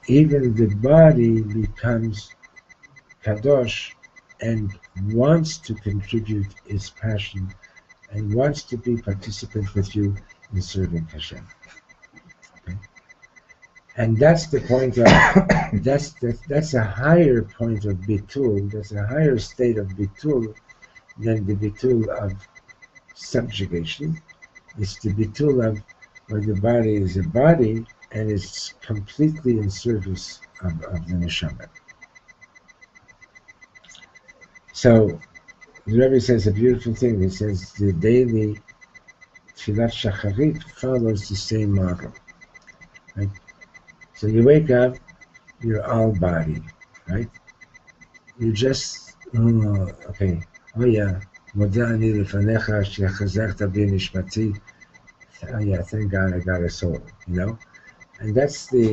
even the body becomes kadosh and wants to contribute its passion and wants to be participant with you in serving Hashem. Okay? And that's the point of that's a higher point of bitul. That's a higher state of bitul than the bitul of subjugation. It's the bitul of where the body is a body and it's completely in service of the neshama. So the Rebbe says a beautiful thing. He says the daily tfilat shacharit follows the same model. Right? So you wake up, you're all body, right? You just, okay, oh yeah, mודה אני לפניך שחזרת בי נשמתי. Oh yeah, thank God I got a soul, you know? And that's the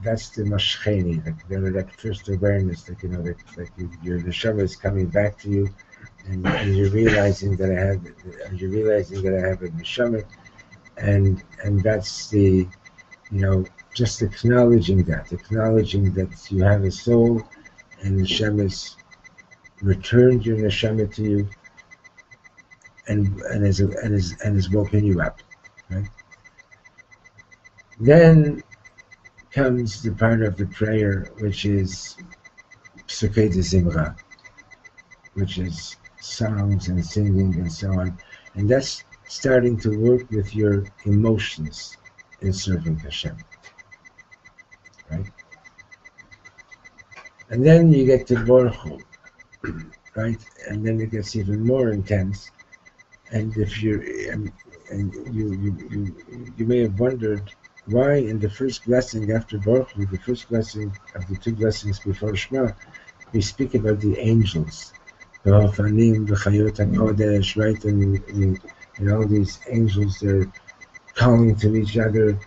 mashcheni, that first awareness that, you know, that your neshama is coming back to you, and you're realizing that I have a neshama, and that's the, you know, just acknowledging that you have a soul, and Hashem has returned your neshama to you, and has woken you up, right? Then comes the part of the prayer which is Psukei de Zimra, which is songs and singing and so on, and that's starting to work with your emotions in serving Hashem, right? And then you get to Baruch Hu, right? And then it gets even more intense. And if you may have wondered why in the first blessing after Baruch Hu, the first blessing of the two blessings before Shema, we speak about the angels, the Hofanim, the Chayot HaKodesh, right? And all these angels, they're calling to each other,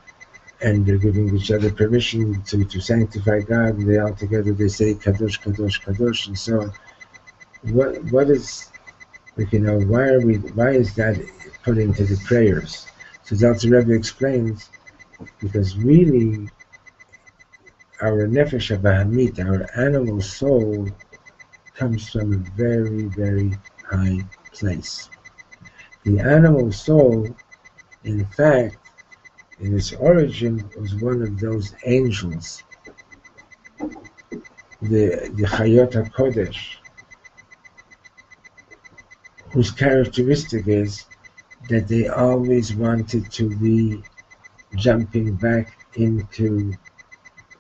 and they're giving each other permission to sanctify God, and they all together they say Kadosh, Kadosh, Kadosh, and so on. What is, like, you know, why is that put into the prayers? So Dr. Rebbe explains, because really our nefesh habahamit, our animal soul, comes from a very, very high place. The animal soul, in fact, in its origin, was one of those angels, the Chayot HaKodesh, whose characteristic is that they always wanted to be jumping back into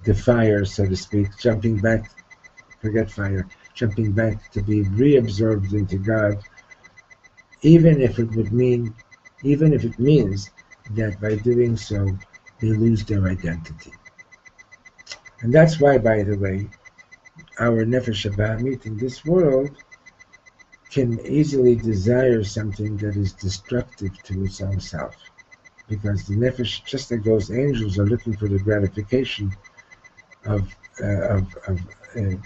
the fire, so to speak, jumping back to be reabsorbed into God, even if it means that by doing so, they lose their identity. And that's why, by the way, our nefesh habahamit in this world can easily desire something that is destructive to its own self. Because the nefesh, just like those angels are looking for the gratification of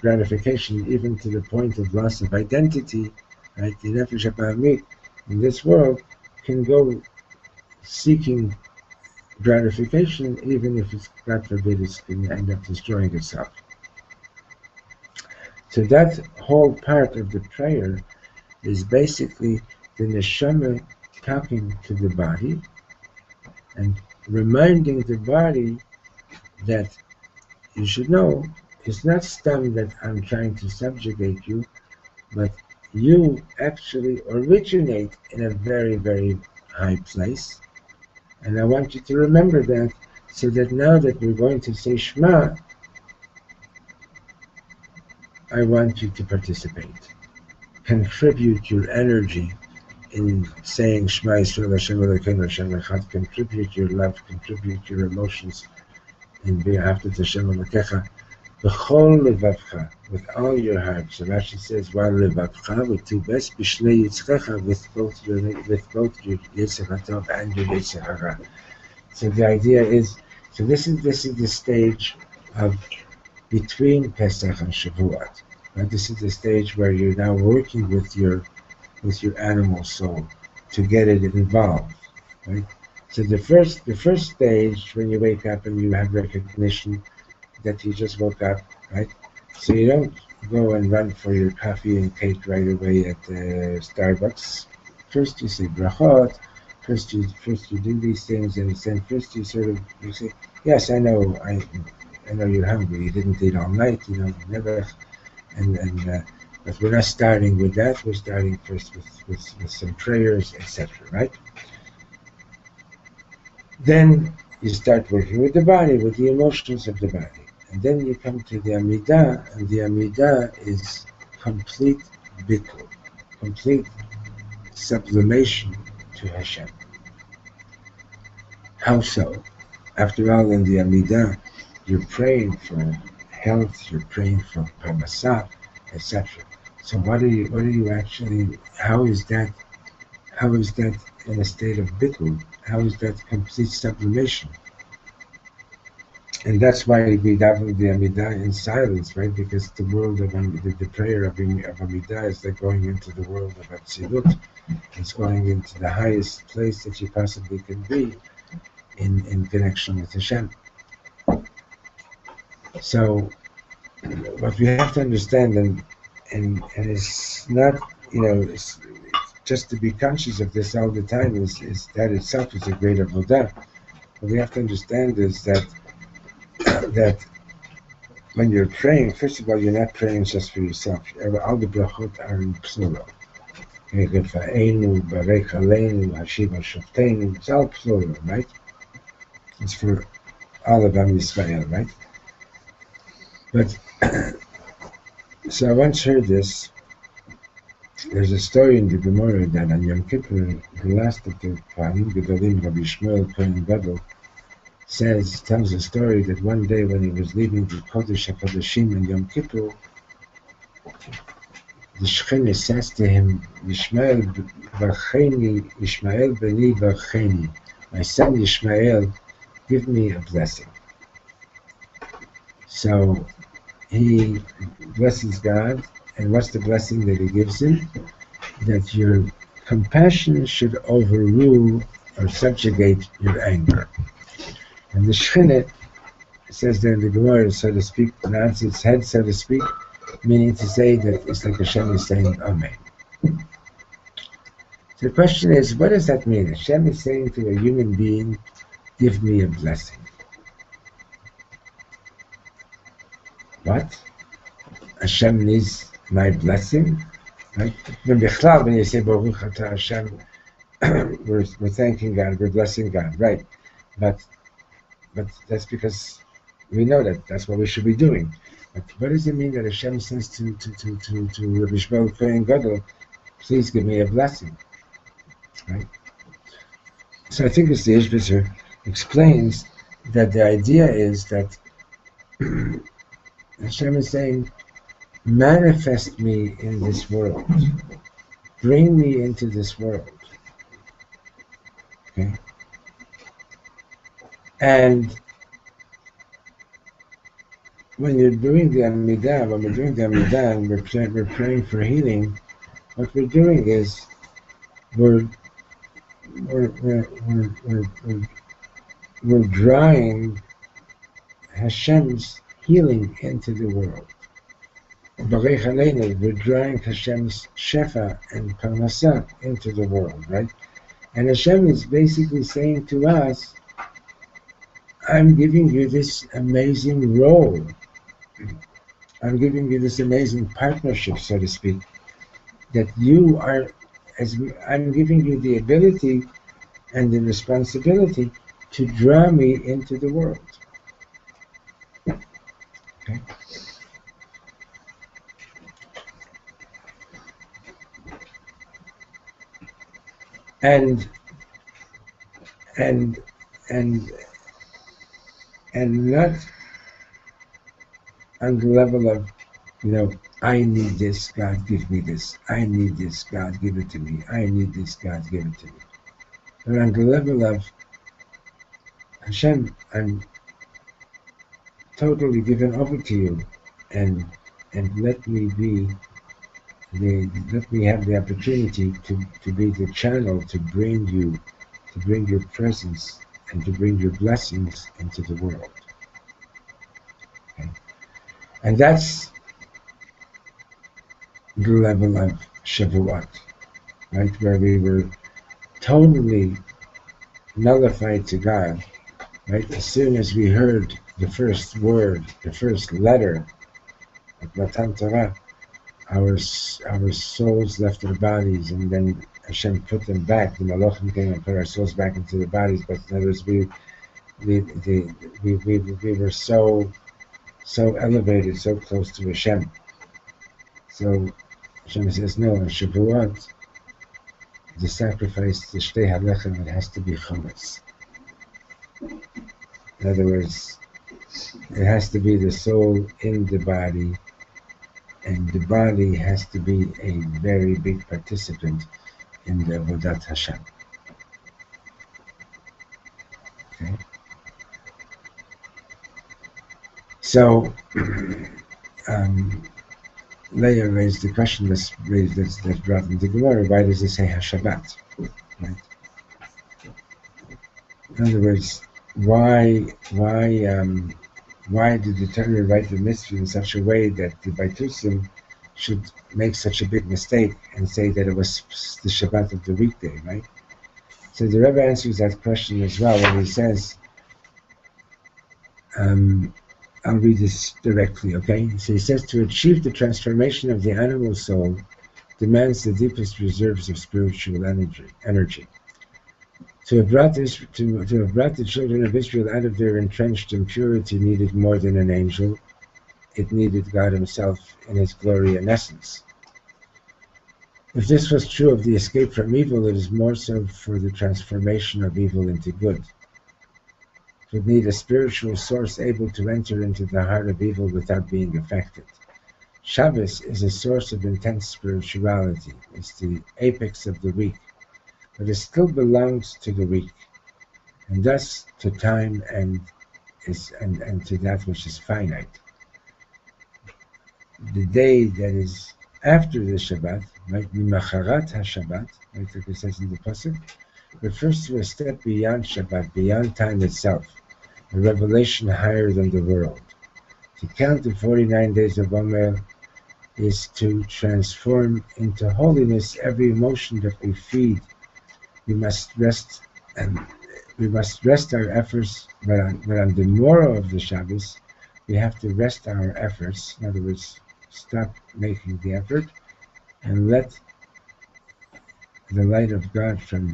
gratification, even to the point of loss of identity, right? The nefesh habahamit in this world can go seeking gratification, even if it's, God forbid, it's going to end up destroying itself. So that whole part of the prayer is basically the neshama talking to the body and reminding the body that you should know it's not stam that I'm trying to subjugate you, but you actually originate in a very, very high place. And I want you to remember that, so that now that we're going to say Shema, I want you to participate. Contribute your energy in saying Shema Yisrael Hashem Elokeinu Hashem Echad. Contribute your love, contribute your emotions in V'ahavta Hashem Elokecha. B'chol levavcha, with all your heart. So Rashi says, while levavcha, with two best, b'shnei yitzchecha, with both your Yitzchak HaTov and your Yitzchak HaRa. So the idea is, so this is the stage of between Pesach and Shavuot. Right? This is the stage where you're now working with your animal soul to get it involved. Right? So the first stage, when you wake up and you have recognition that you just woke up, right? So you don't go and run for your coffee and cake right away at Starbucks. First you say brachot. First you do these things, and then first you say, yes, I know you're hungry. You didn't eat all night, never. But we're not starting with that. We're starting first with some prayers, etc. Right? Then you start working with the body, with the emotions of the body. And then you come to the Amidah, and the Amidah is complete bittul, complete sublimation to Hashem. How so? After all, in the Amidah, you're praying for health, you're praying for parnasah, etc. So what are you actually, how is that in a state of bittul? How is that complete sublimation? And that's why we daven the Amidah in silence, right? Because the world of the prayer of Amidah is like going into the world of Atzilut. It's going into the highest place that you possibly can be in connection with Hashem. So what we have to understand, and it's not, it's just to be conscious of this all the time is that itself is a great avodah. What we have to understand is that when you're praying, first of all, you're not praying just for yourself. All the brachot are in plural. It's all plural, right? It's for all of Am Yisrael, right? But, so I once heard this. There's a story in the Gemara that on Yom Kippur, the last of the Kohanim Gedolim, Rabbi Shmuel Kohen Gadol, tells a story that one day when he was leaving the Kodesh HaKodeshim in Yom Kippur, the Shekhinah says to him, Yishmael beni v'cheni, my son Yishmael, give me a blessing. So he blesses God, and what's the blessing that he gives him? That your compassion should overrule or subjugate your anger. And the Shekhinah says there in the Gemara, so to speak, nods its head, so to speak, meaning to say that it's like Hashem is saying Amen. So the question is, what does that mean? Hashem is saying to a human being, give me a blessing. What? Hashem needs my blessing? Right? When you say Baruch Atah Hashem, we're thanking God, we're blessing God, right? But that's because we know that's what we should be doing. But what does it mean that Hashem says to Rabbi Shmuel Kohen Gadol, please give me a blessing? Right? So I think as the Ishbitzer explains that the idea is that Hashem is saying, manifest me in this world. Bring me into this world. Okay? And when you're doing the Amidah, and we're praying for healing, what we're doing is we're drawing Hashem's healing into the world. We're drawing Hashem's shefa and parnasah into the world, right? And Hashem is basically saying to us, I'm giving you this amazing role. I'm giving you this amazing partnership, so to speak, that you are, as I'm giving you the ability and the responsibility to draw me into the world. Okay? And and and and not on the level of, I need this, God give me this. I need this, God give it to me. I need this, God give it to me. But on the level of Hashem, I'm totally given over to you, and let me have the opportunity to be the channel to bring your presence and to bring your blessings into the world. Okay? And that's the level of Shavuot, right? Where we were totally nullified to God, right? As soon as we heard the first word, the first letter of Matan Torah, our souls left our bodies, and then Hashem put them back. The Malachim came and put our souls back into the bodies. But in other words, we were so elevated, so close to Hashem. So Hashem says, no, in Shavuot, the sacrifice, the Shtei Halechem, it has to be chametz. In other words, it has to be the soul in the body, and the body has to be a very big participant in the Avodat Hashem. Okay? So, Leah raised the question that's brought into the Gemara: why does it say Hashabbat? Right? In other words, why did the Torah write the mystery in such a way that the Baitusim should make such a big mistake and say that it was the Shabbat of the weekday, right? So the Rebbe answers that question as well when he says, I'll read this directly, okay? So he says, to achieve the transformation of the animal soul demands the deepest reserves of spiritual energy. To have brought the children of Israel out of their entrenched impurity needed more than an angel. It needed God Himself in His glory and essence. If this was true of the escape from evil, it is more so for the transformation of evil into good. It would need a spiritual source able to enter into the heart of evil without being affected. Shabbos is a source of intense spirituality. It's the apex of the week, but it still belongs to the week, and thus to time and to that which is finite. The day that is after the Shabbat, right, Mimacharat HaShabbat, right, like it says in the Pasuk, refers to a step beyond Shabbat, beyond time itself, a revelation higher than the world. To count the 49 days of Omer is to transform into holiness every emotion that we feed. We must rest our efforts, but on the morrow of the Shabbos, we have to rest our efforts. In other words, stop making the effort and let the light of God from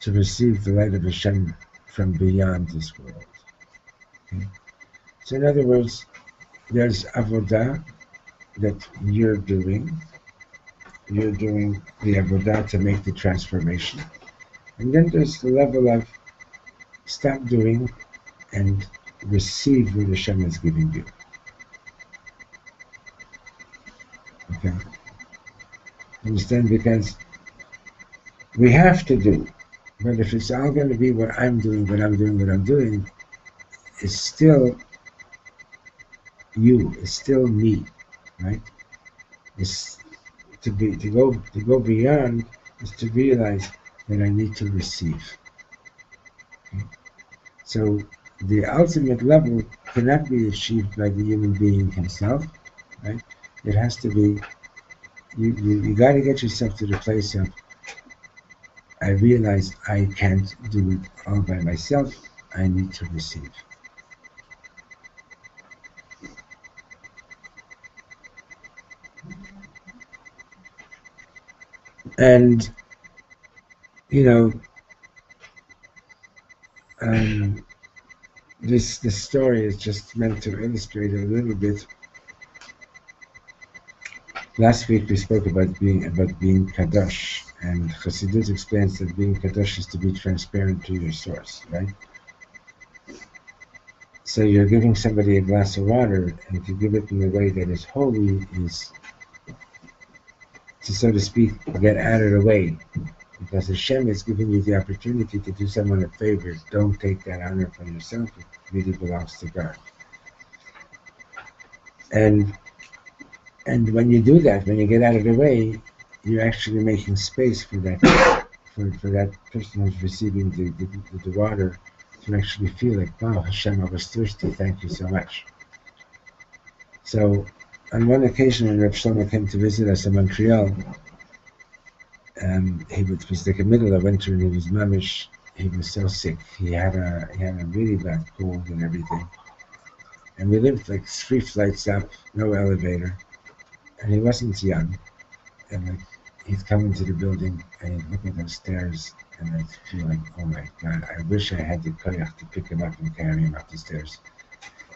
to receive the light of Hashem from beyond this world. Okay? So in other words, there's avodah that you're doing. You're doing the avodah to make the transformation. And then there's the level of stop doing and receive what Hashem is giving you. Okay? Understand? Because we have to do. But if it's all going to be what I'm doing, it's still you. It's still me, right? It's to go beyond is to realize that I need to receive. Okay? So the ultimate level cannot be achieved by the human being himself, right? It has to be you got to get yourself to the place of I realized I can't do it all by myself. I need to receive. And, you know, this story is just meant to illustrate a little bit. Last week we spoke about being kadosh, and Chassidut explains that being kadosh is to be transparent to your source, right? So you're giving somebody a glass of water, and to give it in a way that is holy is to, so to speak, get out of the way. Because Hashem is giving you the opportunity to do someone a favor. Don't take that honor for yourself. It really belongs to God. And when you do that, when you get out of the way, you're actually making space for that for that person who's receiving the water to actually feel like, wow, Hashem, I was thirsty. Thank you so much. So on one occasion when R Sholom came to visit us in Montreal, it was like the middle of winter and he was mamish. He was so sick. He had a really bad cold and everything. And we lived like 3 flights up, no elevator. And he wasn't young. And like he'd come into the building and he'd look at those stairs and I'd feel like, oh my God, I wish I had the koyach to pick him up and carry him up the stairs.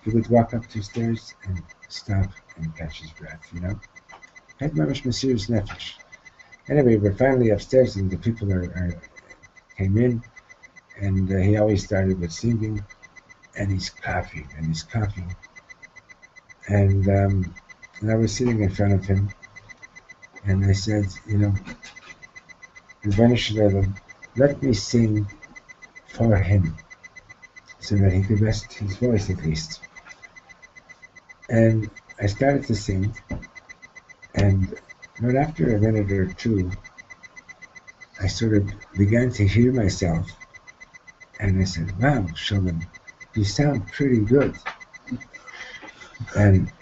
He would walk up 2 stairs and stop and catch his breath, you know? Had mamish Mesiras Nefesh. Anyway, we're finally upstairs and the people came in, and he always started with singing, and he's coughing. And I was sitting in front of him, and I said, you know, Rebbeinu Shalom, let me sing for him, so that he could rest his voice at least. And I started to sing, and but after a minute or 2, I sort of began to hear myself, and I said, wow, Sholom, you sound pretty good. And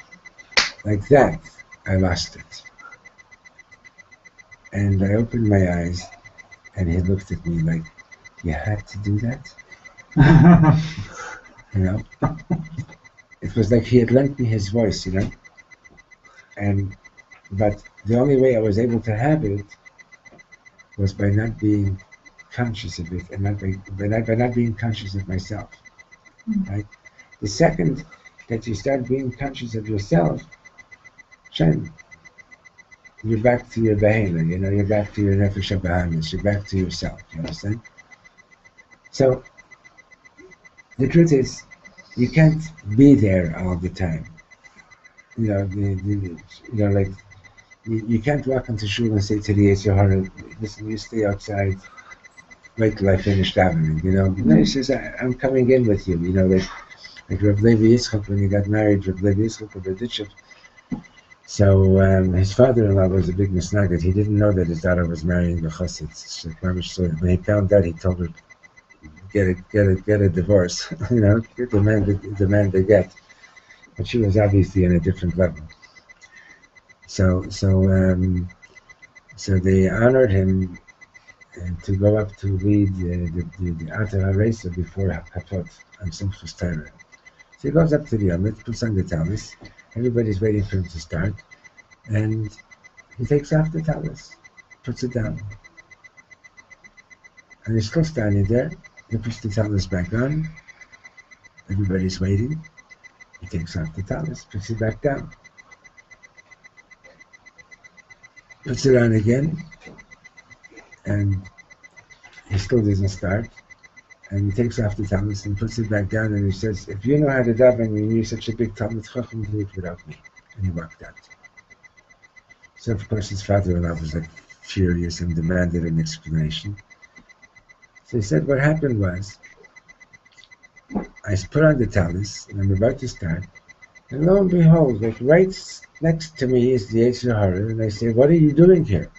like that, I lost it. And I opened my eyes, and he looked at me like, you had to do that? You know? It was like he had lent me his voice, you know? But the only way I was able to have it was by not being conscious of it, and by not being conscious of myself. Right? The second that you start being conscious of yourself, Shem, you're back to your Behela, you know, you're back to your Nefesh HaBahamis, you're back to yourself, you understand? So, the truth is, you can't be there all the time. You know, like, you can't walk into shul and say to the Yetzer Hara, listen, you stay outside, wait till I finish davening, you know. No, he says, I'm coming in with you, you know, like Rav Levi Yitzchak, when he got married, Rav Levi Yitzchak of Berditchev. So his father-in-law was a big misnagid. He didn't know that his daughter was marrying the chassid. So when he found out, he told her, get a divorce, you know, demand they get. But she was obviously on a different level. So they honored him to go up to lead the Atar HaReisa before Hatot on Simchas Torah. So he goes up to the Yomit, puts on the talis. Everybody's waiting for him to start, and he takes off the talis, puts it down, and he's still standing there. He puts the talis back on. Everybody's waiting. He takes off the talis, puts it back down. Puts it on again, and he still doesn't start. And he takes off the talis and puts it back down, and he says, if you know how to daven and you're such a big Talmid Chacham, do it without me. And he walked out. So of course his father-in-law was like furious and demanded an explanation. So he said, what happened was, I put on the talis, and I'm about to start, and lo and behold, like right next to me is the Yetzer Hara, and I say, what are you doing here?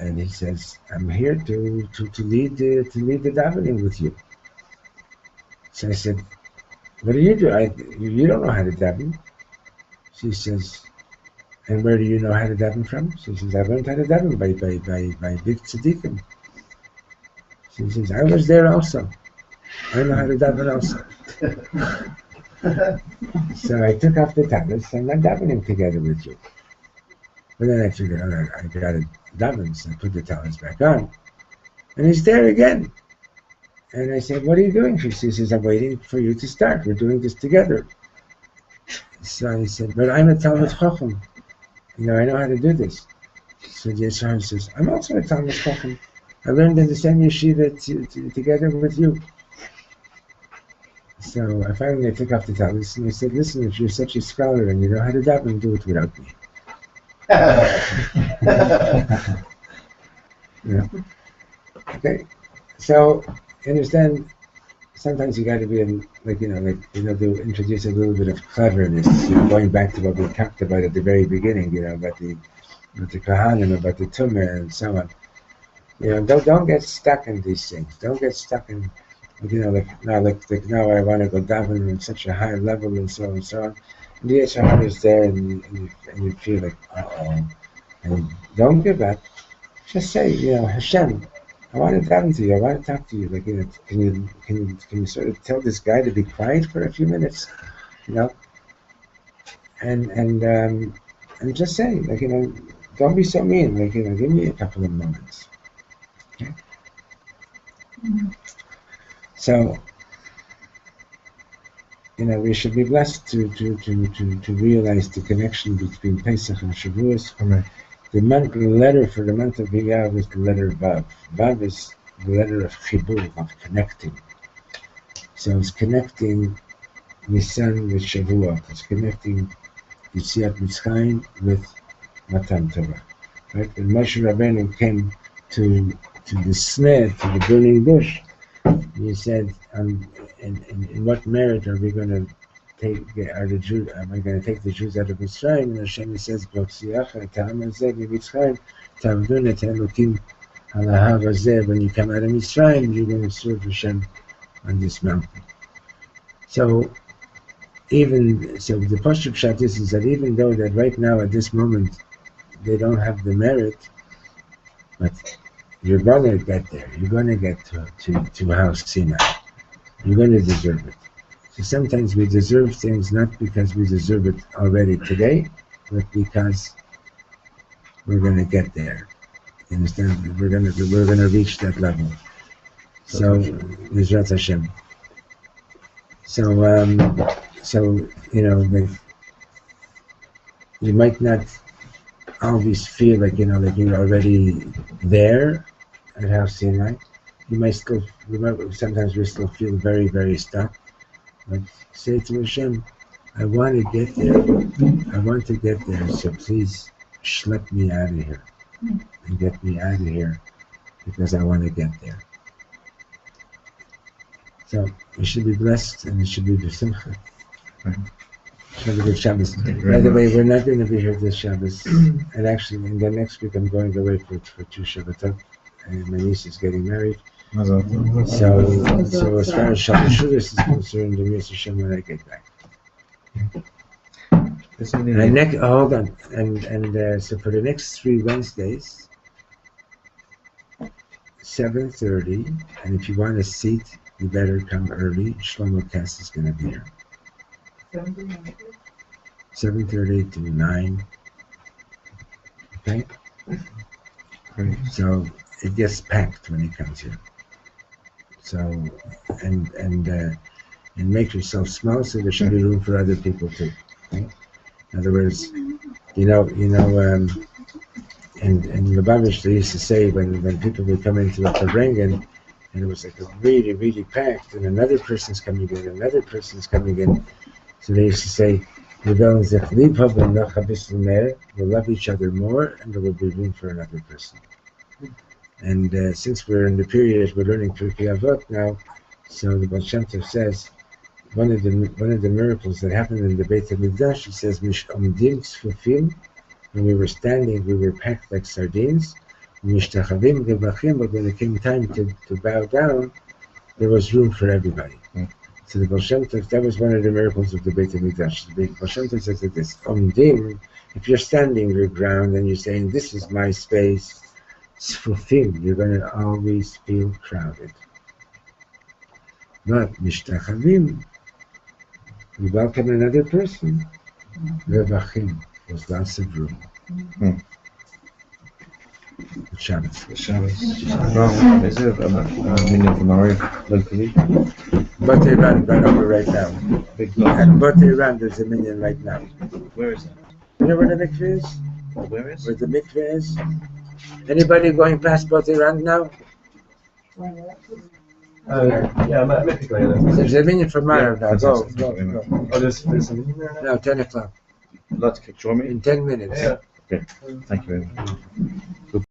And he says, I'm here to lead the davening with you. So I said, what do you do? You don't know how to daven. She says, and where do you know how to daven from? She says, I learned how to daven by big tzaddikim. So he says, I was there also. I know how to daven also. So I took off the tablets and I'm davening together with you. But then I figured, all right, I got to daven, so I put the tablets back on. And he's there again. And I said, what are you doing? He says, I'm waiting for you to start. We're doing this together. So he said, but I'm a Talmud Chacham. I know how to do this. So the Yeshua says, I'm also a Talmud Chacham. I learned in the same yeshiva together with you. So I finally took off the tablets and I said, listen, if you're such a scholar and you know how to daven, do it without me. Okay. So you understand, sometimes you got to be to introduce a little bit of cleverness. Going back to what we talked about at the very beginning, about the Kohanim, about the Tumah, and so on. Don't get stuck in these things. Don't get stuck in, now I want to go daven on such a high level and so on and so on. And the Yeshua is there, and you feel like, and don't give up. Just say, Hashem, I want to daven to you. I want to talk to you. Can you sort of tell this guy to be quiet for a few minutes, and just say, don't be so mean. Give me a couple of moments. Okay? Mm-hmm. So, we should be blessed to realize the connection between Pesach and Shavuos. Amen. The letter for the month of Iyar is the letter Vav. Vav is the letter of Chibur, of connecting. So it's connecting Nisan with Shavuot. It's connecting Yetziat Mitzrayim with Matan Torah. Right? When Moshe Rabbeinu came to the snare, to the burning bush, he said, in what merit are we going to take am I going to take the Jews out of Mitzrayim? And Hashem says, when you come out of Mitzrayim, you're going to serve Hashem on this mountain. So the Pashup Pshat is that even though that right now at this moment they don't have the merit, but you're going to get there. You're going to get to House Sinai. You're going to deserve it. So sometimes we deserve things not because we deserve it already today, but because we're going to get there. You understand? We're going to reach that level. So, Yizrat Hashem. So you might not always feel like you're already there at House Sinai. Sometimes we still feel very, very stuck. But say to Hashem, I want to get there. I want to get there, so please schlep me out of here and get me out of here because I want to get there. So we should be blessed and it should be b'simcha. Have a good Shabbos. By the way, we're not going to be here this Shabbos. And actually, in the next week, I'm going away for 2 Shabbatot. And my niece is getting married. So as far as Shabbos Shudas is concerned, the Mir Hashem when I get back. Hold on. And so for the next 3 Wednesdays, 7:30, and if you want a seat, you better come early. Shlomo Kass is going to be here. 7:30 to 9. Okay? So it gets packed when he comes here. So and make yourself small so there should be room for other people too. Okay? In other words, and Lubavitch they used to say when people would come into a Fabrengen and it was like a really, really packed and another person's coming in, so they used to say, we'll love each other more and there will be room for another person. And since we're in the period we're learning Pirkei Avot now, so the Baal Shem Tov says one of the miracles that happened in the Beit HaMikdash, he says, when we were standing, we were packed like sardines. But when it came time to bow down, there was room for everybody. So the Baal Shem Tov, that was one of the miracles of the Beit HaMikdash. The Baal Shem Tov says like this, if you're standing your ground and you're saying, this is my space, is fulfilled, you're going to always feel crowded. But mishtachavim, you welcome another person, revachim, there's lots of room. Shabbos. Shabbos. No, is it a minion from Ari locally? Batei Ran over right now. Big block. And Batei Ran, there's a minion right now. Where is that? You know where the mikveh is? Where is? Where the mikveh is? Anybody going past Batei Ran now? Yeah, I'm at Mythic later. There's a minion from Marav now. That's Go, awesome. go, go. Oh, there's a minion there now? No, 10 o'clock. You'd like to join me? In 10 minutes. Yeah. Okay. Thank you very much.